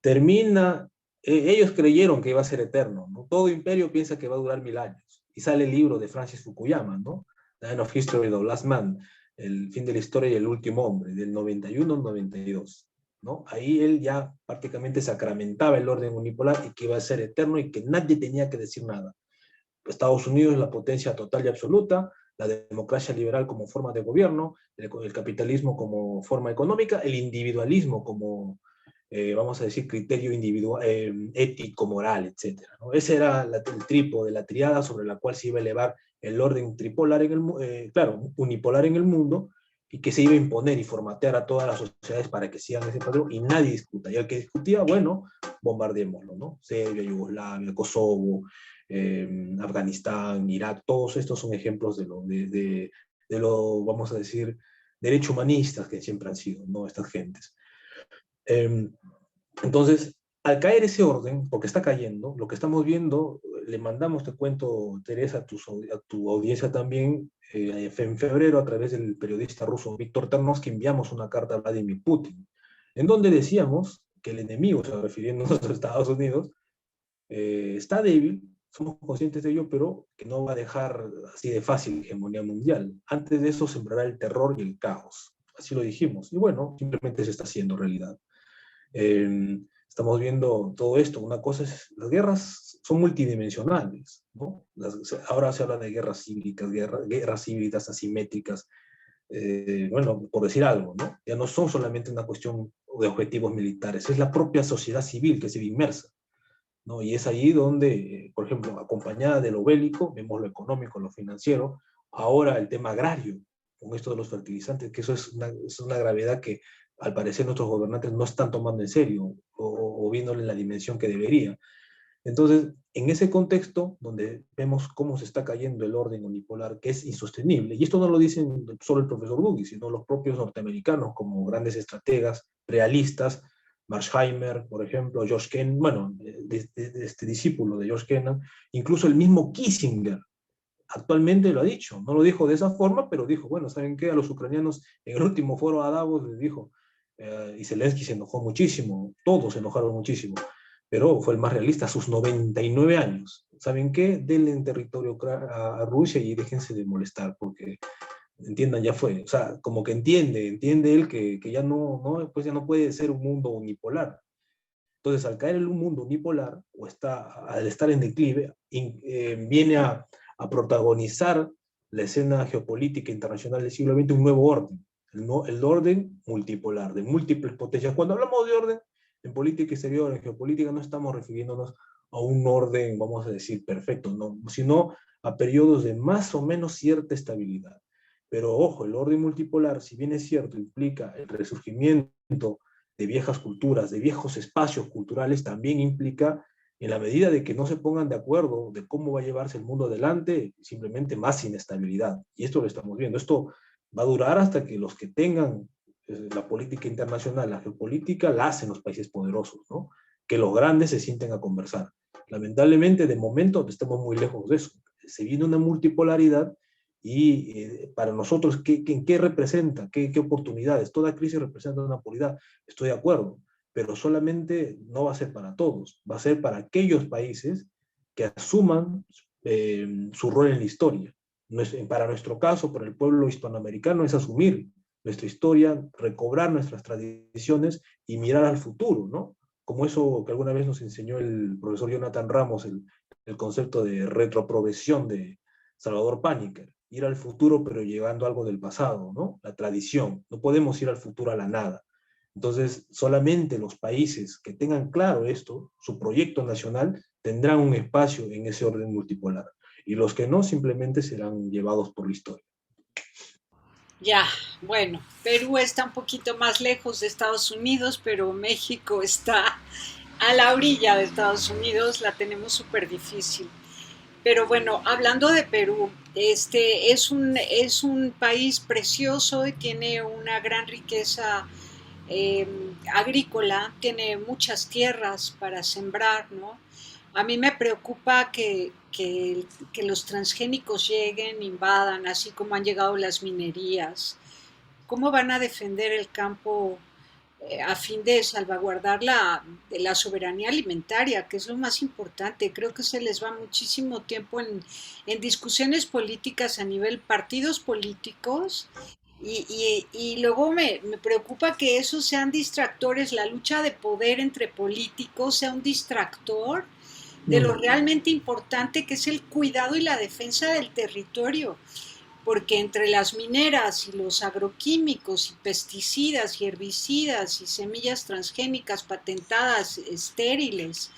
Termina, ellos creyeron que iba a ser eterno, ¿no? Todo imperio piensa que va a durar 1000 años. Y sale el libro de Francis Fukuyama, ¿no? The End of History, The Last Man, el fin de la historia y el último hombre, del 91 al 92. ¿No? Ahí él ya prácticamente sacramentaba el orden unipolar y que iba a ser eterno y que nadie tenía que decir nada. Estados Unidos es la potencia total y absoluta, la democracia liberal como forma de gobierno, el capitalismo como forma económica, el individualismo como, vamos a decir, criterio individual, ético, moral, etc. ¿no? Ese era el trípode, la triada sobre la cual se iba a elevar el orden tripolar claro, unipolar en el mundo, y que se iba a imponer y formatear a todas las sociedades para que sigan ese patrón y nadie discuta. Y el que discutía, bueno, bombardeémoslo, ¿no? Serbia, Yugoslavia, Kosovo, Afganistán, Irak, todos estos son ejemplos de lo, vamos a decir, derechos humanistas que siempre han sido, ¿no? Estas gentes. Eh, entonces, al caer ese orden, porque está cayendo, lo que estamos viendo, le mandamos, te cuento, Teresa, a tu audiencia también, en febrero, a través del periodista ruso Víctor Tarnovsky, enviamos una carta a Vladimir Putin, en donde decíamos que el enemigo, o sea, refiriéndonos a Estados Unidos, está débil, somos conscientes de ello, pero que no va a dejar así de fácil hegemonía mundial. Antes de eso sembrará el terror y el caos. así lo dijimos. Y bueno, simplemente se está haciendo realidad. Estamos viendo todo esto. Una cosa es, las guerras son multidimensionales, ¿no? Ahora se habla de guerras cívicas, guerras híbridas asimétricas, bueno, por decir algo, ¿no? Ya no son solamente una cuestión de objetivos militares, es la propia sociedad civil que se ve inmersa, ¿no? Y es ahí donde, por ejemplo, acompañada de lo bélico, vemos lo económico, lo financiero, ahora el tema agrario, con esto de los fertilizantes, que eso es una gravedad que al parecer nuestros gobernantes no están tomando en serio o viéndole la dimensión que debería. Entonces, en ese contexto, donde vemos cómo se está cayendo el orden unipolar, que es insostenible, y esto no lo dicen solo el profesor Buggy, sino los propios norteamericanos como grandes estrategas, realistas, Marsheimer, por ejemplo, George Kennan, bueno, este discípulo de George Kennan, incluso el mismo Kissinger, actualmente lo ha dicho, no lo dijo de esa forma, pero dijo, bueno, ¿saben qué? A los ucranianos en el último foro a Davos les dijo, y Zelensky se enojó muchísimo, todos se enojaron muchísimo, pero fue el más realista a sus 99 años. ¿Saben qué? Denle en territorio a Rusia y déjense de molestar, porque entiendan, ya fue. O sea, como que entiende él que ya pues ya no puede ser un mundo unipolar. Entonces, al caer en un mundo unipolar, o al estar en declive, viene a protagonizar la escena geopolítica internacional del siglo XX un nuevo orden, el orden multipolar, de múltiples potencias. Cuando hablamos de orden, en política exterior, en geopolítica, no estamos refiriéndonos a un orden, vamos a decir, perfecto, no, sino a periodos de más o menos cierta estabilidad. Pero ojo, el orden multipolar, si bien es cierto, implica el resurgimiento de viejas culturas, de viejos espacios culturales, también implica, en la medida de que no se pongan de acuerdo de cómo va a llevarse el mundo adelante, simplemente más inestabilidad. Y esto lo estamos viendo. Esto va a durar hasta que los que tengan la política internacional, la geopolítica, la hacen los países poderosos, ¿no? Que los grandes se sienten a conversar. Lamentablemente, de momento, estamos muy lejos de eso. Se viene una multipolaridad y para nosotros, ¿qué representa? ¿Qué oportunidades? Toda crisis representa una oportunidad, estoy de acuerdo, pero solamente no va a ser para todos, va a ser para aquellos países que asuman su rol en la historia. Para nuestro caso, para el pueblo hispanoamericano, es asumir nuestra historia, recobrar nuestras tradiciones y mirar al futuro, ¿no? Como eso que alguna vez nos enseñó el profesor Jonathan Ramos, el concepto de retroprogresión de Salvador Paniker, ir al futuro pero llevando algo del pasado, ¿no? La tradición, no podemos ir al futuro a la nada. Entonces, solamente los países que tengan claro esto, su proyecto nacional, tendrán un espacio en ese orden multipolar. Y los que no, simplemente serán llevados por la historia. Ya, bueno, Perú está un poquito más lejos de Estados Unidos, pero México está a la orilla de Estados Unidos, la tenemos súper difícil. Pero bueno, hablando de Perú, este es un país precioso y tiene una gran riqueza eh, agrícola, tiene muchas tierras para sembrar, ¿no? A mí me preocupa que los transgénicos lleguen, invadan, así como han llegado las minerías. ¿Cómo van a defender el campo a fin de salvaguardar de la soberanía alimentaria, que es lo más importante? Creo que se les va muchísimo tiempo en discusiones políticas a nivel partidos políticos y luego me preocupa que esos sean distractores, la lucha de poder entre políticos sea un distractor de lo realmente importante que es el cuidado y la defensa del territorio, porque entre las mineras y los agroquímicos y pesticidas y herbicidas y semillas transgénicas patentadas estériles,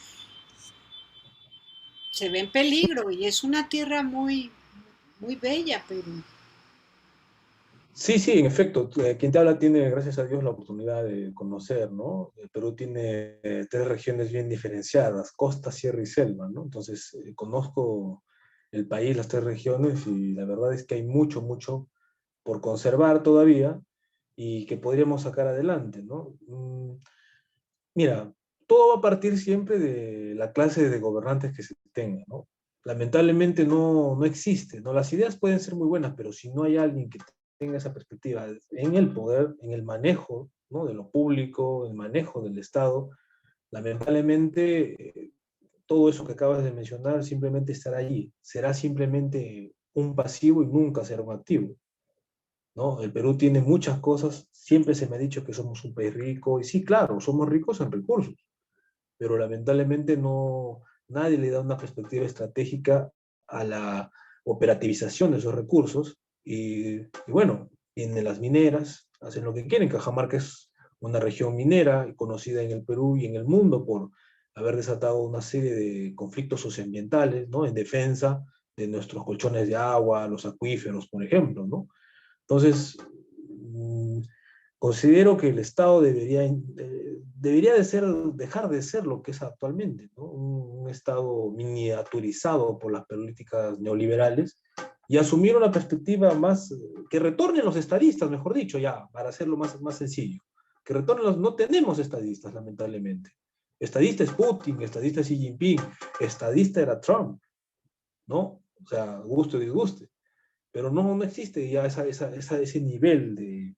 se ve en peligro y es una tierra muy bella, Perú. Sí, sí, en efecto, quien te habla tiene, gracias a Dios, la oportunidad de conocer, ¿no? El Perú tiene tres regiones bien diferenciadas, costa, sierra y selva, ¿no? Entonces, conozco el país, las tres regiones, y la verdad es que hay mucho, mucho por conservar todavía y que podríamos sacar adelante, ¿no? Mira, todo va a partir siempre de la clase de gobernantes que se tenga, ¿no? Lamentablemente no existe, ¿no? Las ideas pueden ser muy buenas, pero si no hay alguien que tenga esa perspectiva en el poder, en el manejo, ¿no? De lo público, el manejo del Estado, lamentablemente todo eso que acabas de mencionar simplemente estará allí, será simplemente un pasivo y nunca será un activo. ¿no? El Perú tiene muchas cosas, siempre se me ha dicho que somos un país rico, y sí, claro, somos ricos en recursos, pero lamentablemente no, nadie le da una perspectiva estratégica a la operativización de esos recursos, y bueno, tienen las mineras, hacen lo que quieren. Cajamarca es una región minera y conocida en el Perú y en el mundo por haber desatado una serie de conflictos socioambientales, ¿no? En defensa de nuestros colchones de agua, los acuíferos, por ejemplo, ¿no? Entonces, considero que el Estado debería de ser, dejar de ser lo que es actualmente, ¿no? Un Estado miniaturizado por las políticas neoliberales y asumir una perspectiva más, que retornen los estadistas, mejor dicho, ya, para hacerlo más sencillo. Que retornen no tenemos estadistas, lamentablemente. Estadista es Putin, estadista es Xi Jinping, estadista era Trump, ¿no? O sea, guste o disguste. Pero no existe ya ese nivel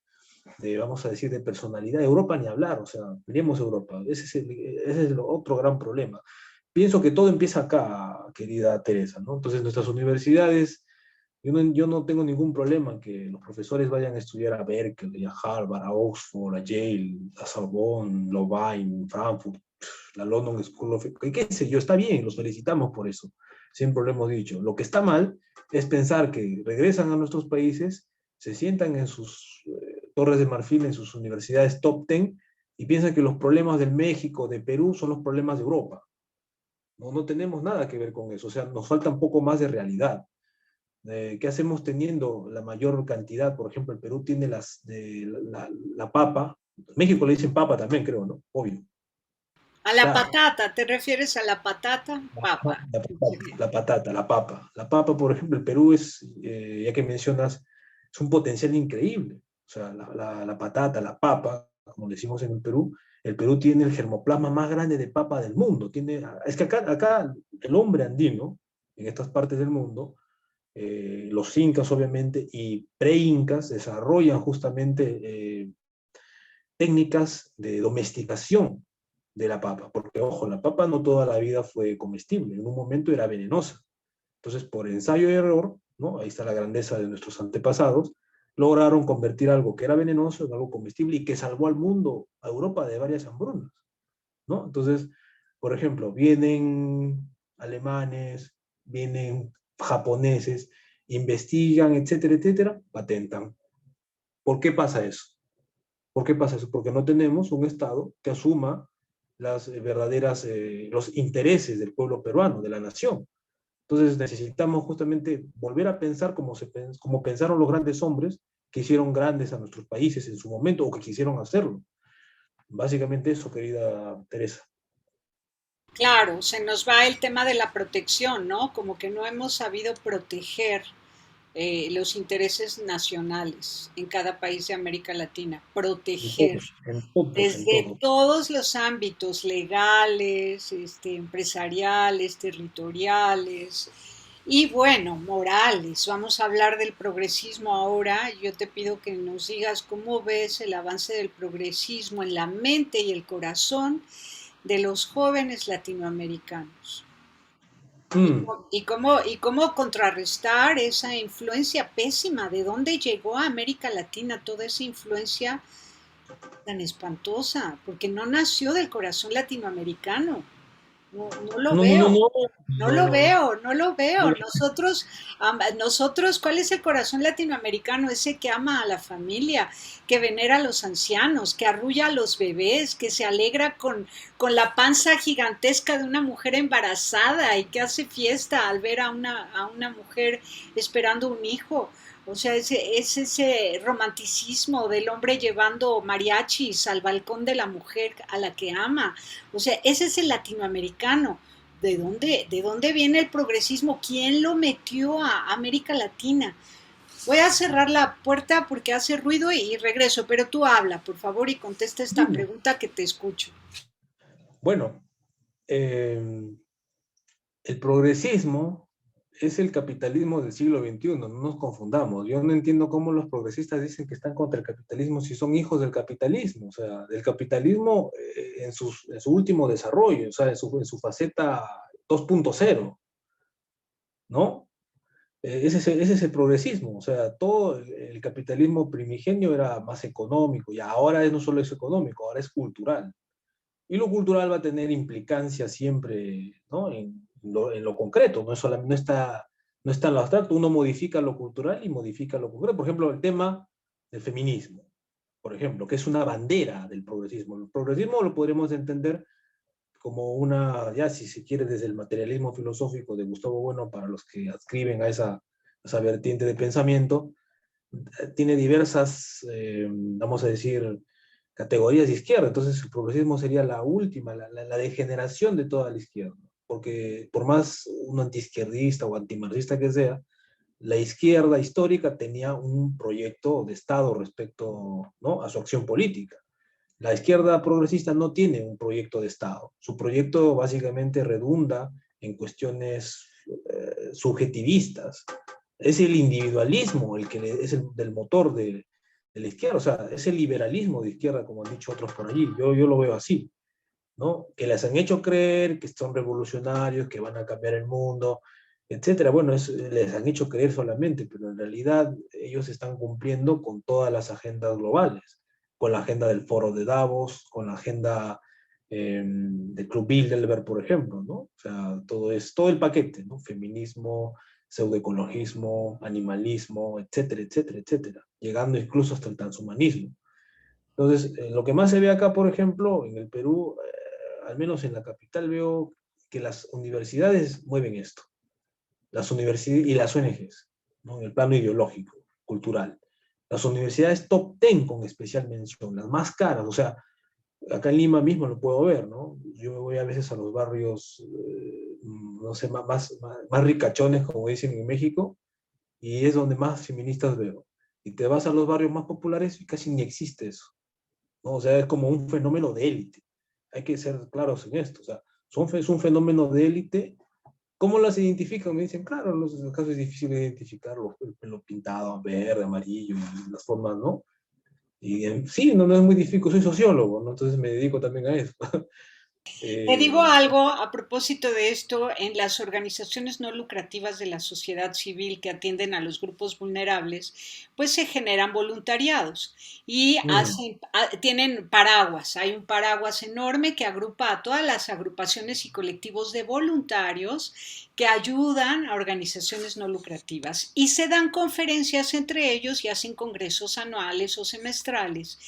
vamos a decir, de personalidad. Europa ni hablar, o sea, miremos Europa, ese es el otro gran problema. Pienso que todo empieza acá, querida Teresa, ¿no? Entonces, nuestras universidades, yo no tengo ningún problema en que los profesores vayan a estudiar a Berkeley, a Harvard, a Oxford, a Yale, a Sorbonne, Louvain, Frankfurt, la London School of... qué sé yo, está bien, los felicitamos por eso, siempre lo hemos dicho. Lo que está mal es pensar que regresan a nuestros países, se sientan en sus torres de marfil, en sus universidades top 10, y piensan que los problemas del México, de Perú, son los problemas de Europa. No tenemos nada que ver con eso, o sea, nos falta un poco más de realidad. ¿Qué hacemos teniendo la mayor cantidad? Por ejemplo, el Perú tiene la papa, México le dicen papa también, creo, ¿no? Obvio. A la patata, ¿te refieres a la patata? Papa. La papa. La papa, por ejemplo, el Perú es, ya que mencionas, es un potencial increíble. O sea, la patata, la papa, como decimos en el Perú tiene el germoplasma más grande de papa del mundo. Es que acá el hombre andino, en estas partes del mundo, los incas obviamente y pre-incas desarrollan justamente técnicas de domesticación de la papa, porque ojo, la papa no toda la vida fue comestible, en un momento era venenosa. Entonces, por ensayo y error, ¿no? Ahí está la grandeza de nuestros antepasados, lograron convertir algo que era venenoso en algo comestible y que salvó al mundo, a Europa, de varias hambrunas, ¿no? Entonces, por ejemplo, vienen alemanes, vienen japoneses, investigan, etcétera, etcétera, patentan. ¿Por qué pasa eso? ¿Por qué pasa eso? Porque no tenemos un Estado que asuma las verdaderas, los intereses del pueblo peruano, de la nación. Entonces necesitamos justamente volver a pensar como pensaron los grandes hombres que hicieron grandes a nuestros países en su momento o que quisieron hacerlo. Básicamente eso, querida Teresa. Claro, se nos va el tema de la protección, ¿no? Como que no hemos sabido proteger los intereses nacionales en cada país de América Latina. En Proteger todos, en todos, en desde todos. todos los ámbitos legales, empresariales, territoriales y bueno, morales. Vamos a hablar del progresismo ahora. Yo te pido que nos digas cómo ves el avance del progresismo en la mente y el corazón de los jóvenes latinoamericanos. Mm, Y cómo contrarrestar esa influencia pésima? ¿De dónde llegó a América Latina toda esa influencia tan espantosa? Porque no nació del corazón latinoamericano. No lo no, no, no, veo. no, No no, lo no, no. veo, no lo veo. Mira, Nosotros, ¿cuál es el corazón latinoamericano? Ese que ama a la familia, que venera a los ancianos, que arrulla a los bebés, que se alegra con la panza gigantesca de una mujer embarazada y que hace fiesta al ver a una mujer esperando un hijo. O sea, es ese romanticismo del hombre llevando mariachis al balcón de la mujer a la que ama. O sea, ese es el latinoamericano. De dónde viene el progresismo? ¿Quién lo metió a América Latina? Voy a cerrar la puerta porque hace ruido y regreso, pero tú habla, por favor, y contesta esta dime. pregunta que te escucho. Bueno, el progresismo es el capitalismo del siglo XXI, no nos confundamos. Yo no entiendo cómo los progresistas dicen que están contra el capitalismo si son hijos del capitalismo, o sea, del capitalismo en su último desarrollo, o sea, en su faceta 2.0, ¿no? ese es el progresismo, o sea, todo el capitalismo primigenio era más económico, y ahora no solo es económico, ahora es cultural. Y lo cultural va a tener implicancia siempre, ¿no? En lo concreto, no, es solamente, no está en lo abstracto, uno modifica lo cultural y modifica lo concreto. Por ejemplo, el tema del feminismo, por ejemplo, que es una bandera del progresismo. El progresismo lo podremos entender como una, ya si se quiere, desde el materialismo filosófico de Gustavo Bueno, para los que adscriben a esa vertiente de pensamiento, tiene diversas, vamos a decir, categorías de izquierda. Entonces el progresismo sería la última, la degeneración de toda la izquierda. Porque por más un antiizquierdista o antimarxista que sea, la izquierda histórica tenía un proyecto de Estado respecto, ¿no?, a su acción política. La izquierda progresista no tiene un proyecto de Estado. Su proyecto básicamente redunda en cuestiones subjetivistas. Es el individualismo el que es el del motor de la izquierda, o sea, es el liberalismo de izquierda, como han dicho otros por allí. Yo lo veo así, ¿no? Que les han hecho creer que son revolucionarios, que van a cambiar el mundo, etcétera. Bueno, les han hecho creer solamente, pero en realidad ellos están cumpliendo con todas las agendas globales, con la agenda del foro de Davos, con la agenda del Club Bilderberg, por ejemplo, ¿no? O sea, todo el paquete, ¿no? Feminismo, pseudoecologismo, animalismo, etcétera, etcétera, etcétera, llegando incluso hasta el transhumanismo. Entonces, lo que más se ve acá, por ejemplo, en el Perú, al menos en la capital, veo que las universidades mueven esto, las universidades y las ONGs, ¿no?, en el plano ideológico, cultural. Las universidades top 10 con especial mención, las más caras, o sea, acá en Lima mismo lo puedo ver, ¿no? Yo me voy a veces a los barrios, no sé, más ricachones, como dicen en México, y es donde más feministas veo. Y te vas a los barrios más populares y casi ni existe eso, ¿no? O sea, es como un fenómeno de élite. Hay que ser claros en esto. O sea, es un fenómeno de élite. ¿Cómo las identifican? Me dicen, claro, en los casos es difícil identificar el pelo pintado, verde, amarillo, y las formas, ¿no? Y sí, no es muy difícil, soy sociólogo, ¿no? Entonces me dedico también a eso. Te digo eh, algo a propósito de esto, en las organizaciones no lucrativas de la sociedad civil que atienden a los grupos vulnerables, pues se generan voluntariados y mm, tienen paraguas. Hay un paraguas enorme que agrupa a todas las agrupaciones y colectivos de voluntarios que ayudan a organizaciones no lucrativas y se dan conferencias entre ellos y hacen congresos anuales o semestrales.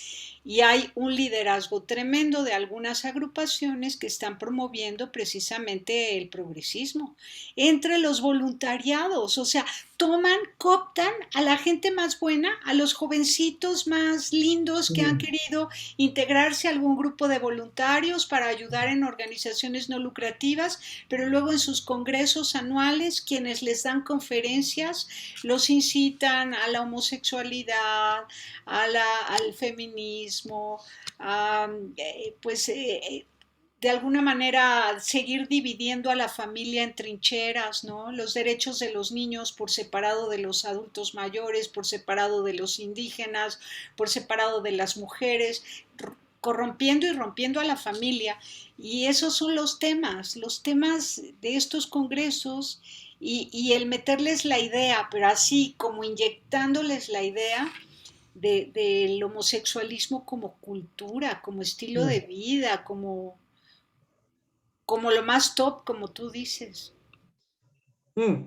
Y hay un liderazgo tremendo de algunas agrupaciones que están promoviendo precisamente el progresismo entre los voluntariados, o sea, cooptan a la gente más buena, a los jovencitos más lindos que han mm, querido integrarse a algún grupo de voluntarios para ayudar en organizaciones no lucrativas, pero luego en sus congresos anuales, quienes les dan conferencias, los incitan a la homosexualidad, al feminismo, a, pues de alguna manera seguir dividiendo a la familia en trincheras, ¿no? Los derechos de los niños por separado de los adultos mayores, por separado de los indígenas, por separado de las mujeres, corrompiendo y rompiendo a la familia. Y esos son los temas de estos congresos y el meterles la idea, pero así como inyectándoles la idea del homosexualismo como cultura, como estilo de mm, vida, como lo más top, como tú dices. mm.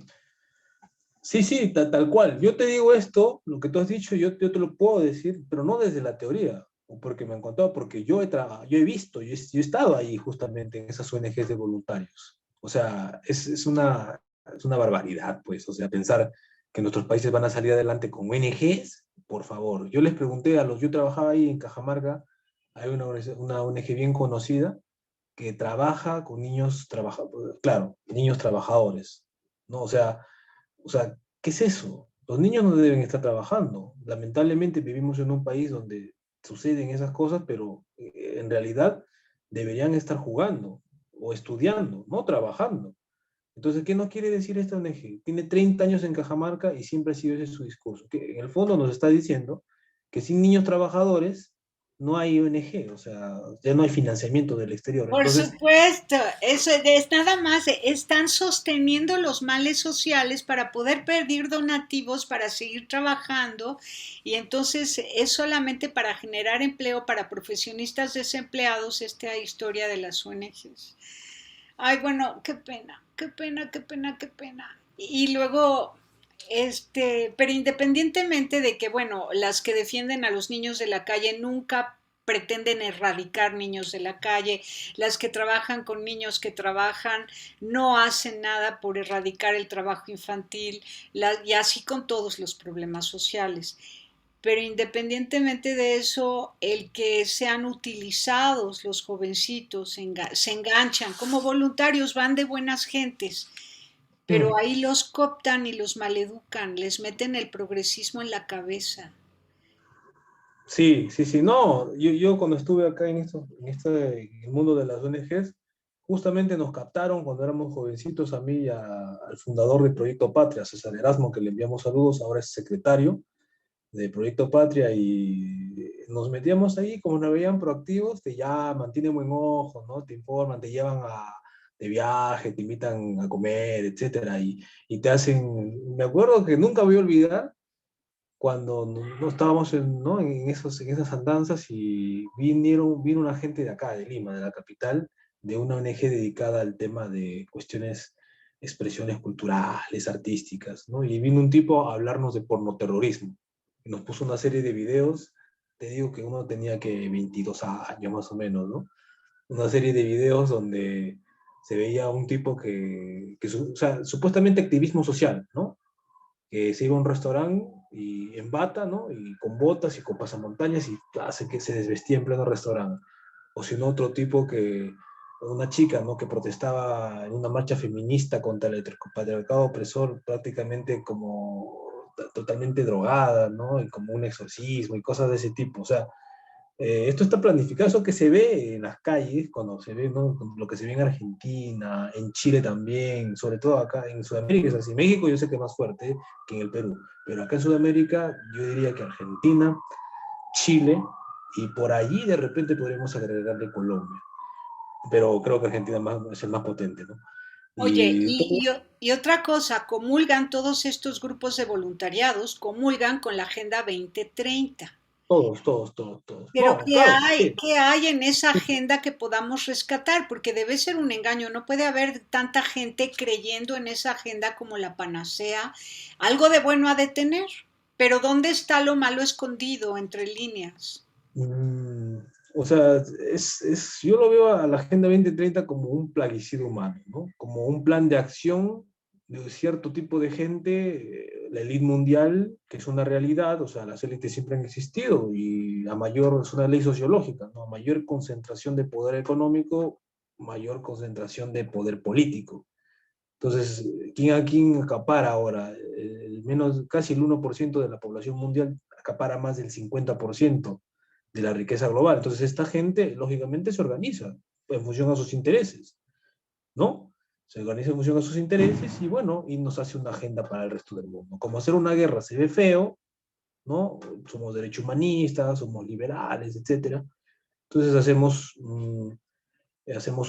Sí, sí, tal cual. Yo te digo esto, lo que tú has dicho, yo te lo puedo decir, pero no desde la teoría, o porque me han contado, porque yo he visto, yo he estado ahí justamente en esas ONGs de voluntarios. O sea, es una barbaridad, pues, o sea, pensar que nuestros países van a salir adelante con ONGs, por favor. Yo les pregunté yo trabajaba ahí en Cajamarca, hay una ONG bien conocida que trabaja con claro, niños trabajadores, ¿no? O sea, ¿qué es eso? Los niños no deben estar trabajando. Lamentablemente vivimos en un país donde suceden esas cosas, pero en realidad deberían estar jugando o estudiando, no trabajando. Entonces, ¿qué nos quiere decir esta ONG? Tiene 30 años en Cajamarca y siempre ha sido ese su discurso, que en el fondo nos está diciendo que sin niños trabajadores no hay ONG, o sea, ya no hay financiamiento del exterior. Por Entonces, supuesto, eso es nada más, están sosteniendo los males sociales para poder pedir donativos para seguir trabajando y entonces es solamente para generar empleo para profesionistas desempleados esta historia de las ONGs. Ay, bueno, qué pena, qué pena, qué pena, qué pena. Y luego, pero independientemente de que, bueno, las que defienden a los niños de la calle nunca pretenden erradicar niños de la calle, las que trabajan con niños que trabajan no hacen nada por erradicar el trabajo infantil y así con todos los problemas sociales. Pero independientemente de eso, el que sean utilizados los jovencitos se enganchan como voluntarios, van de buenas gentes, pero mm, ahí los cooptan y los maleducan, les meten el progresismo en la cabeza. sí, sí, sí, no, yo cuando estuve acá en el mundo de las ONGs, justamente nos captaron cuando éramos jovencitos a mí y al fundador del Proyecto Patria, César Erasmo, que le enviamos saludos, ahora es secretario de Proyecto Patria, y nos metíamos ahí, como nos veían proactivos, te llaman, tienen buen ojo, ¿no? Te informan, te llevan de viaje, te invitan a comer, etcétera, y te hacen, me acuerdo que nunca voy a olvidar cuando no estábamos ¿no? en esas andanzas y vino una gente de acá, de Lima, de la capital, de una ONG dedicada al tema de cuestiones, expresiones culturales, artísticas, ¿no? Y vino un tipo a hablarnos de pornoterrorismo. Y nos puso una serie de videos, te digo que uno tenía que 22 años más o menos, ¿no? Una serie de videos donde se veía un tipo o sea, supuestamente activismo social, ¿no? Que se iba a un restaurante y en bata, ¿no? Y con botas y con pasamontañas y hace que se desvestía en pleno restaurante. O si no, otro tipo una chica, ¿no? Que protestaba en una marcha feminista contra el patriarcado opresor, prácticamente como totalmente drogada, ¿no? Y como un exorcismo y cosas de ese tipo. O sea, esto está planificado, eso que se ve en las calles, cuando se ve, ¿no? Lo que se ve en Argentina, en Chile también, sobre todo acá en Sudamérica, es así. México yo sé que es más fuerte que en el Perú, pero acá en Sudamérica yo diría que Argentina, Chile, y por allí de repente podríamos agregarle Colombia, pero creo que Argentina es el más potente, ¿no? Oye, Y todo, y otra cosa, comulgan todos estos grupos de voluntariados, comulgan con la Agenda 2030. todos. Pero No, claro, sí. qué hay en esa agenda que podamos rescatar? Porque debe ser un engaño, no puede haber tanta gente creyendo en esa agenda como la panacea. Algo de bueno ha de tener, pero ¿dónde está lo malo escondido entre líneas? Mm, o sea, yo lo veo a la Agenda 2030 como un plaguicida humano, ¿no? Como un plan de acción de cierto tipo de gente, la élite mundial, que es una realidad, o sea, las élites siempre han existido y es una ley sociológica, ¿no? A mayor concentración de poder económico, mayor concentración de poder político. Entonces, ¿quién acapara ahora? Casi el 1% de la población mundial acapara más del 50% de la riqueza global. Entonces, esta gente, lógicamente, se organiza en función a sus intereses, ¿no? Se organiza en función a sus intereses y, bueno, y nos hace una agenda para el resto del mundo. Como hacer una guerra se ve feo, ¿no? Somos derechos humanistas, somos liberales, etcétera. Entonces, hacemos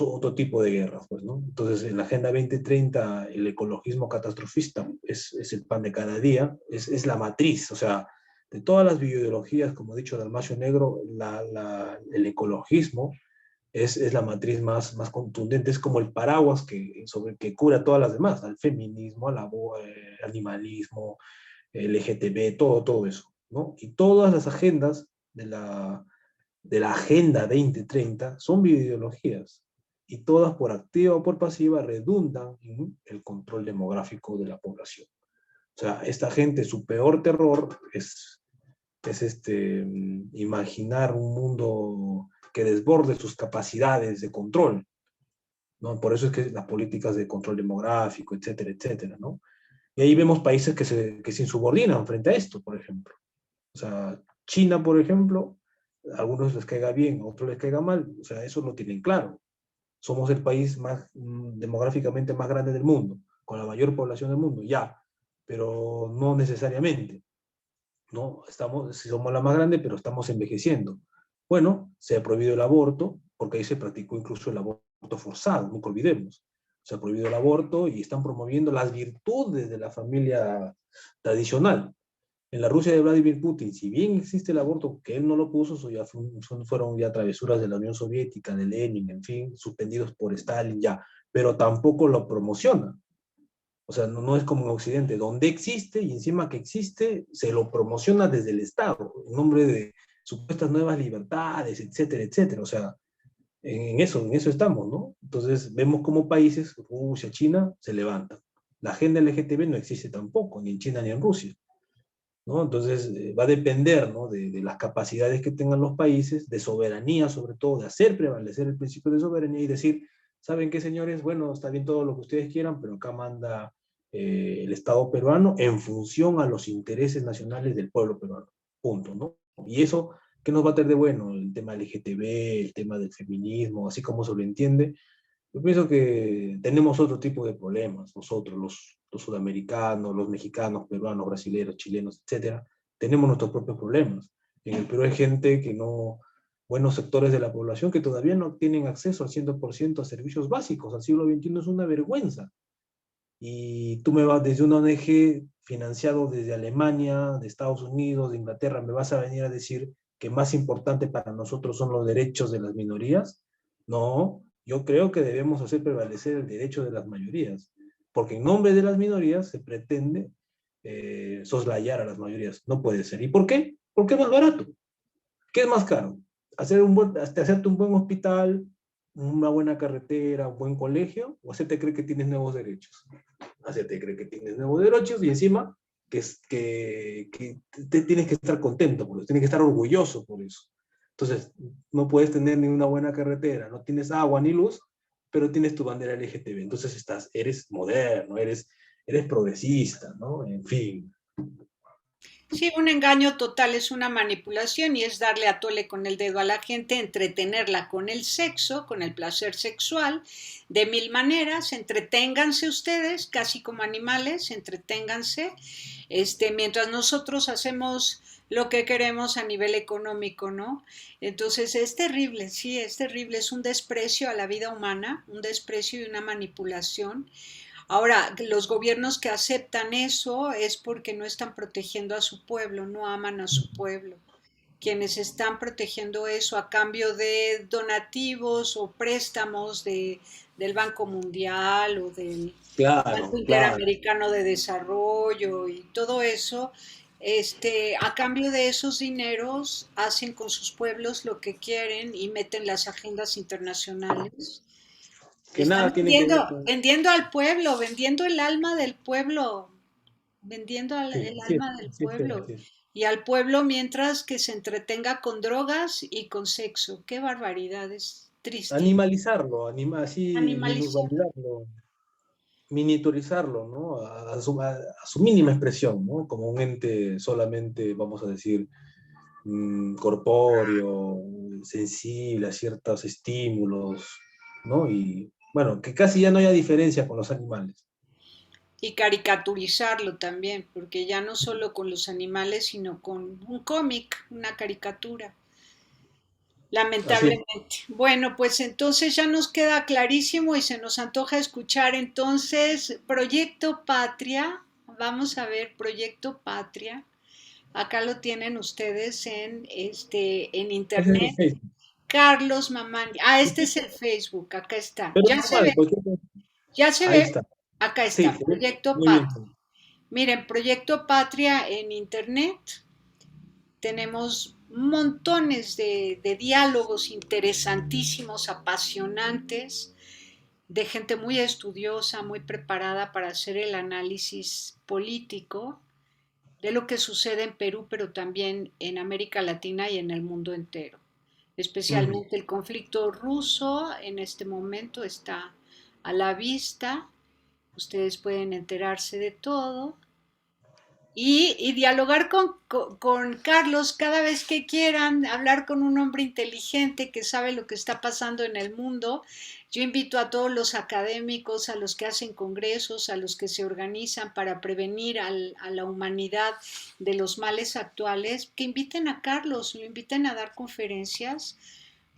otro tipo de guerras, pues, ¿no? Entonces, en la Agenda 2030, el ecologismo catastrofista es el pan de cada día, es la matriz, o sea, de todas las bioideologías, como he dicho, Dalmacio Negro, el ecologismo es la matriz más contundente, es como el paraguas que cura todas las demás, al feminismo, animalismo, LGTB, todo eso, ¿no? Y todas las agendas de la Agenda 2030 son bioideologías y todas por activa o por pasiva redundan en el control demográfico de la población. O sea, esta gente, su peor terror es imaginar un mundo que desborde sus capacidades de control, ¿no? Por eso es que las políticas de control demográfico, etcétera, etcétera, ¿no? Y ahí vemos países que se insubordinan frente a esto, por ejemplo. O sea, China, por ejemplo, a algunos les caiga bien, a otros les caiga mal, o sea, eso lo tienen claro. Somos el país demográficamente más grande del mundo, con la mayor población del mundo, ya, pero no necesariamente, ¿no? Si somos la más grande, pero estamos envejeciendo. Bueno, se ha prohibido el aborto, porque ahí se practicó incluso el aborto forzado, nunca olvidemos. Se ha prohibido el aborto y están promoviendo las virtudes de la familia tradicional. En la Rusia de Vladimir Putin, si bien existe el aborto, que él no lo puso, eso ya fueron ya travesuras de la Unión Soviética, de Lenin, en fin, suspendidos por Stalin ya, pero tampoco lo promociona. O sea, no es como en Occidente, donde existe y encima que existe, se lo promociona desde el Estado, en nombre de supuestas nuevas libertades, etcétera, etcétera. O sea, en eso estamos, ¿no? Entonces vemos como países, Rusia, China, se levantan. La agenda LGTB no existe tampoco, ni en China ni en Rusia, ¿no? Entonces va a depender, ¿no? De las capacidades que tengan los países, de soberanía sobre todo, de hacer prevalecer el principio de soberanía y decir, ¿saben qué, señores? Bueno, está bien todo lo que ustedes quieran, pero acá manda el Estado peruano en función a los intereses nacionales del pueblo peruano. Punto, ¿no? Y eso, ¿qué nos va a tener de bueno? El tema LGTB, el tema del feminismo, así como se lo entiende, yo pienso que tenemos otro tipo de problemas, nosotros, los sudamericanos, los mexicanos, peruanos, brasileños, chilenos, etcétera, tenemos nuestros propios problemas. En el Perú hay gente que no, buenos sectores de la población que todavía no tienen acceso al 100% a servicios básicos. Al siglo XXI es una vergüenza. Y tú me vas desde una ONG financiado desde Alemania, de Estados Unidos, de Inglaterra, me vas a venir a decir que más importante para nosotros son los derechos de las minorías. No, yo creo que debemos hacer prevalecer el derecho de las mayorías, porque en nombre de las minorías se pretende soslayar a las mayorías. No puede ser. ¿Y por qué? Porque es más barato. ¿Qué es más caro? Hacerte un buen hospital, una buena carretera, un buen colegio, o hacerte creer que tienes nuevos derechos. Hacerte creer que tienes nuevos derechos y encima que te tienes que estar contento por eso, tienes que estar orgulloso por eso. Entonces, no puedes tener ni una buena carretera, no tienes agua ni luz, pero tienes tu bandera LGTB. Entonces eres moderno, eres progresista, ¿no? En fin. Sí, un engaño total es una manipulación y es darle a tole con el dedo a la gente, entretenerla con el sexo, con el placer sexual, de mil maneras, entreténganse ustedes, casi como animales, entreténganse, mientras nosotros hacemos lo que queremos a nivel económico, ¿no? Entonces es terrible, sí, es terrible, es un desprecio a la vida humana, un desprecio y una manipulación. Ahora, los gobiernos que aceptan eso es porque no están protegiendo a su pueblo, no aman a su pueblo. Quienes están protegiendo eso a cambio de donativos o préstamos del Banco Mundial o del Banco Claro, claro. Interamericano de Desarrollo y todo eso, a cambio de esos dineros hacen con sus pueblos lo que quieren y meten las agendas internacionales. Que Están nada tiene que ver con... vendiendo al pueblo, vendiendo el alma del pueblo, vendiendo Sí, el alma del así es, pueblo. así es. Y al pueblo mientras que se entretenga con drogas y con sexo. Qué barbaridad, es tristísimo. Animalizarlo, así Animalizar. minusvalorarlo, miniaturizarlo, ¿no? A su mínima expresión, ¿no? Como un ente solamente, vamos a decir, corpóreo, sensible a ciertos estímulos, ¿no? Y bueno, que casi ya no haya diferencia con los animales. Y caricaturizarlo también, porque ya no solo con los animales, sino con un cómic, una caricatura. Así es. Lamentablemente. Bueno, pues entonces ya nos queda clarísimo y se nos antoja escuchar entonces Proyecto Patria. Vamos a ver Proyecto Patria. Acá lo tienen ustedes en Ese es el internet. Facebook. Carlos Mamani. Ah, este es el Facebook. Acá está. Pero normal, Ya se ahí ve. está. Acá Sí, está. Proyecto muy bien. Patria. Miren, Proyecto Patria en internet tenemos montones de diálogos interesantísimos, apasionantes, de gente muy estudiosa, muy preparada para hacer el análisis político de lo que sucede en Perú, pero también en América Latina y en el mundo entero. Ujú. Especialmente el conflicto ruso en este momento está a la vista. Ustedes pueden enterarse de todo. y dialogar con Carlos cada vez que quieran, hablar con un hombre inteligente que sabe lo que está pasando en el mundo. Yo invito a todos los académicos, a los que hacen congresos, a los que se organizan para prevenir a la humanidad de los males actuales, que inviten a Carlos, lo inviten a dar conferencias,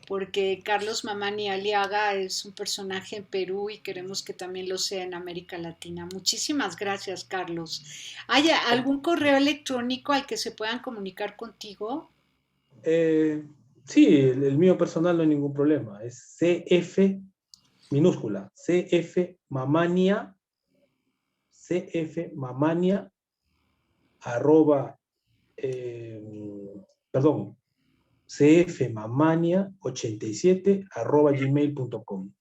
porque Carlos Mamani Aliaga es un personaje en Perú y queremos que también lo sea en América Latina. Muchísimas gracias, Carlos. ¿Hay algún correo electrónico al que se puedan comunicar contigo? Eh, sí, el mío personal no hay ningún problema. Es CF minúscula, cfmamania, arroba, perdón, cfmamania87 arroba gmail.com.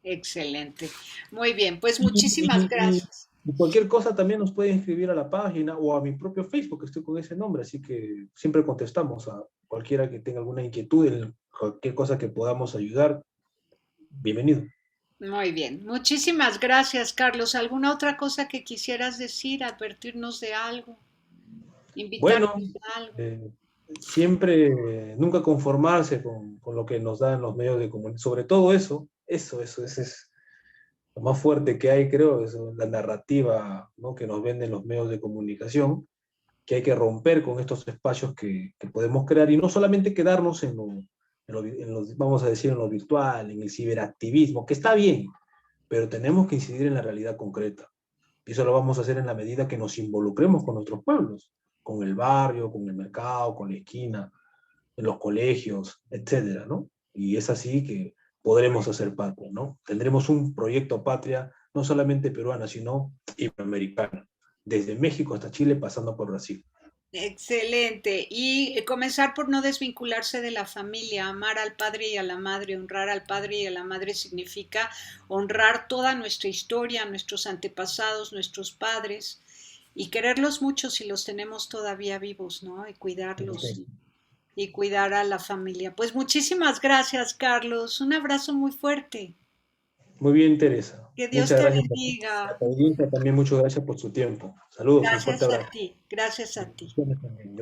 Excelente. Muy bien, pues Y, muchísimas gracias. y cualquier cosa también nos pueden escribir a la página o a mi propio Facebook, que estoy con ese nombre, así que siempre contestamos a cualquiera que tenga alguna inquietud en cualquier cosa que podamos ayudar. Bienvenido. Muy bien, muchísimas gracias, Carlos. ¿Alguna otra cosa que quisieras decir, advertirnos de algo, invitarnos Bueno, a algo? eh, siempre, nunca conformarse con lo que nos dan los medios de comunicación. Sobre todo eso es lo más fuerte que hay, creo, es la narrativa, ¿no?, que nos venden los medios de comunicación, que hay que romper con estos espacios que podemos crear y no solamente quedarnos vamos a decir, en lo virtual, en el ciberactivismo, que está bien, pero tenemos que incidir en la realidad concreta. Y eso lo vamos a hacer en la medida que nos involucremos con nuestros pueblos, con el barrio, con el mercado, con la esquina, en los colegios, etcétera, ¿no? Y es así que podremos hacer patria, ¿no? Tendremos un proyecto patria no solamente peruana, sino iberoamericana, desde México hasta Chile, pasando por Brasil. Excelente. Y comenzar por no desvincularse de la familia, amar al padre y a la madre, honrar al padre y a la madre significa honrar toda nuestra historia, nuestros antepasados, nuestros padres y quererlos mucho si los tenemos todavía vivos, ¿no? Y cuidarlos y cuidar a la familia. Pues muchísimas gracias, Carlos. Un abrazo muy fuerte. Muy bien, Teresa. Que Dios Muchas te gracias a bendiga. tu audiencia, también muchas gracias por su tiempo. Saludos, un fuerte Gracias a abrazo. ti. Gracias a ti. Bendiciones también. Gracias.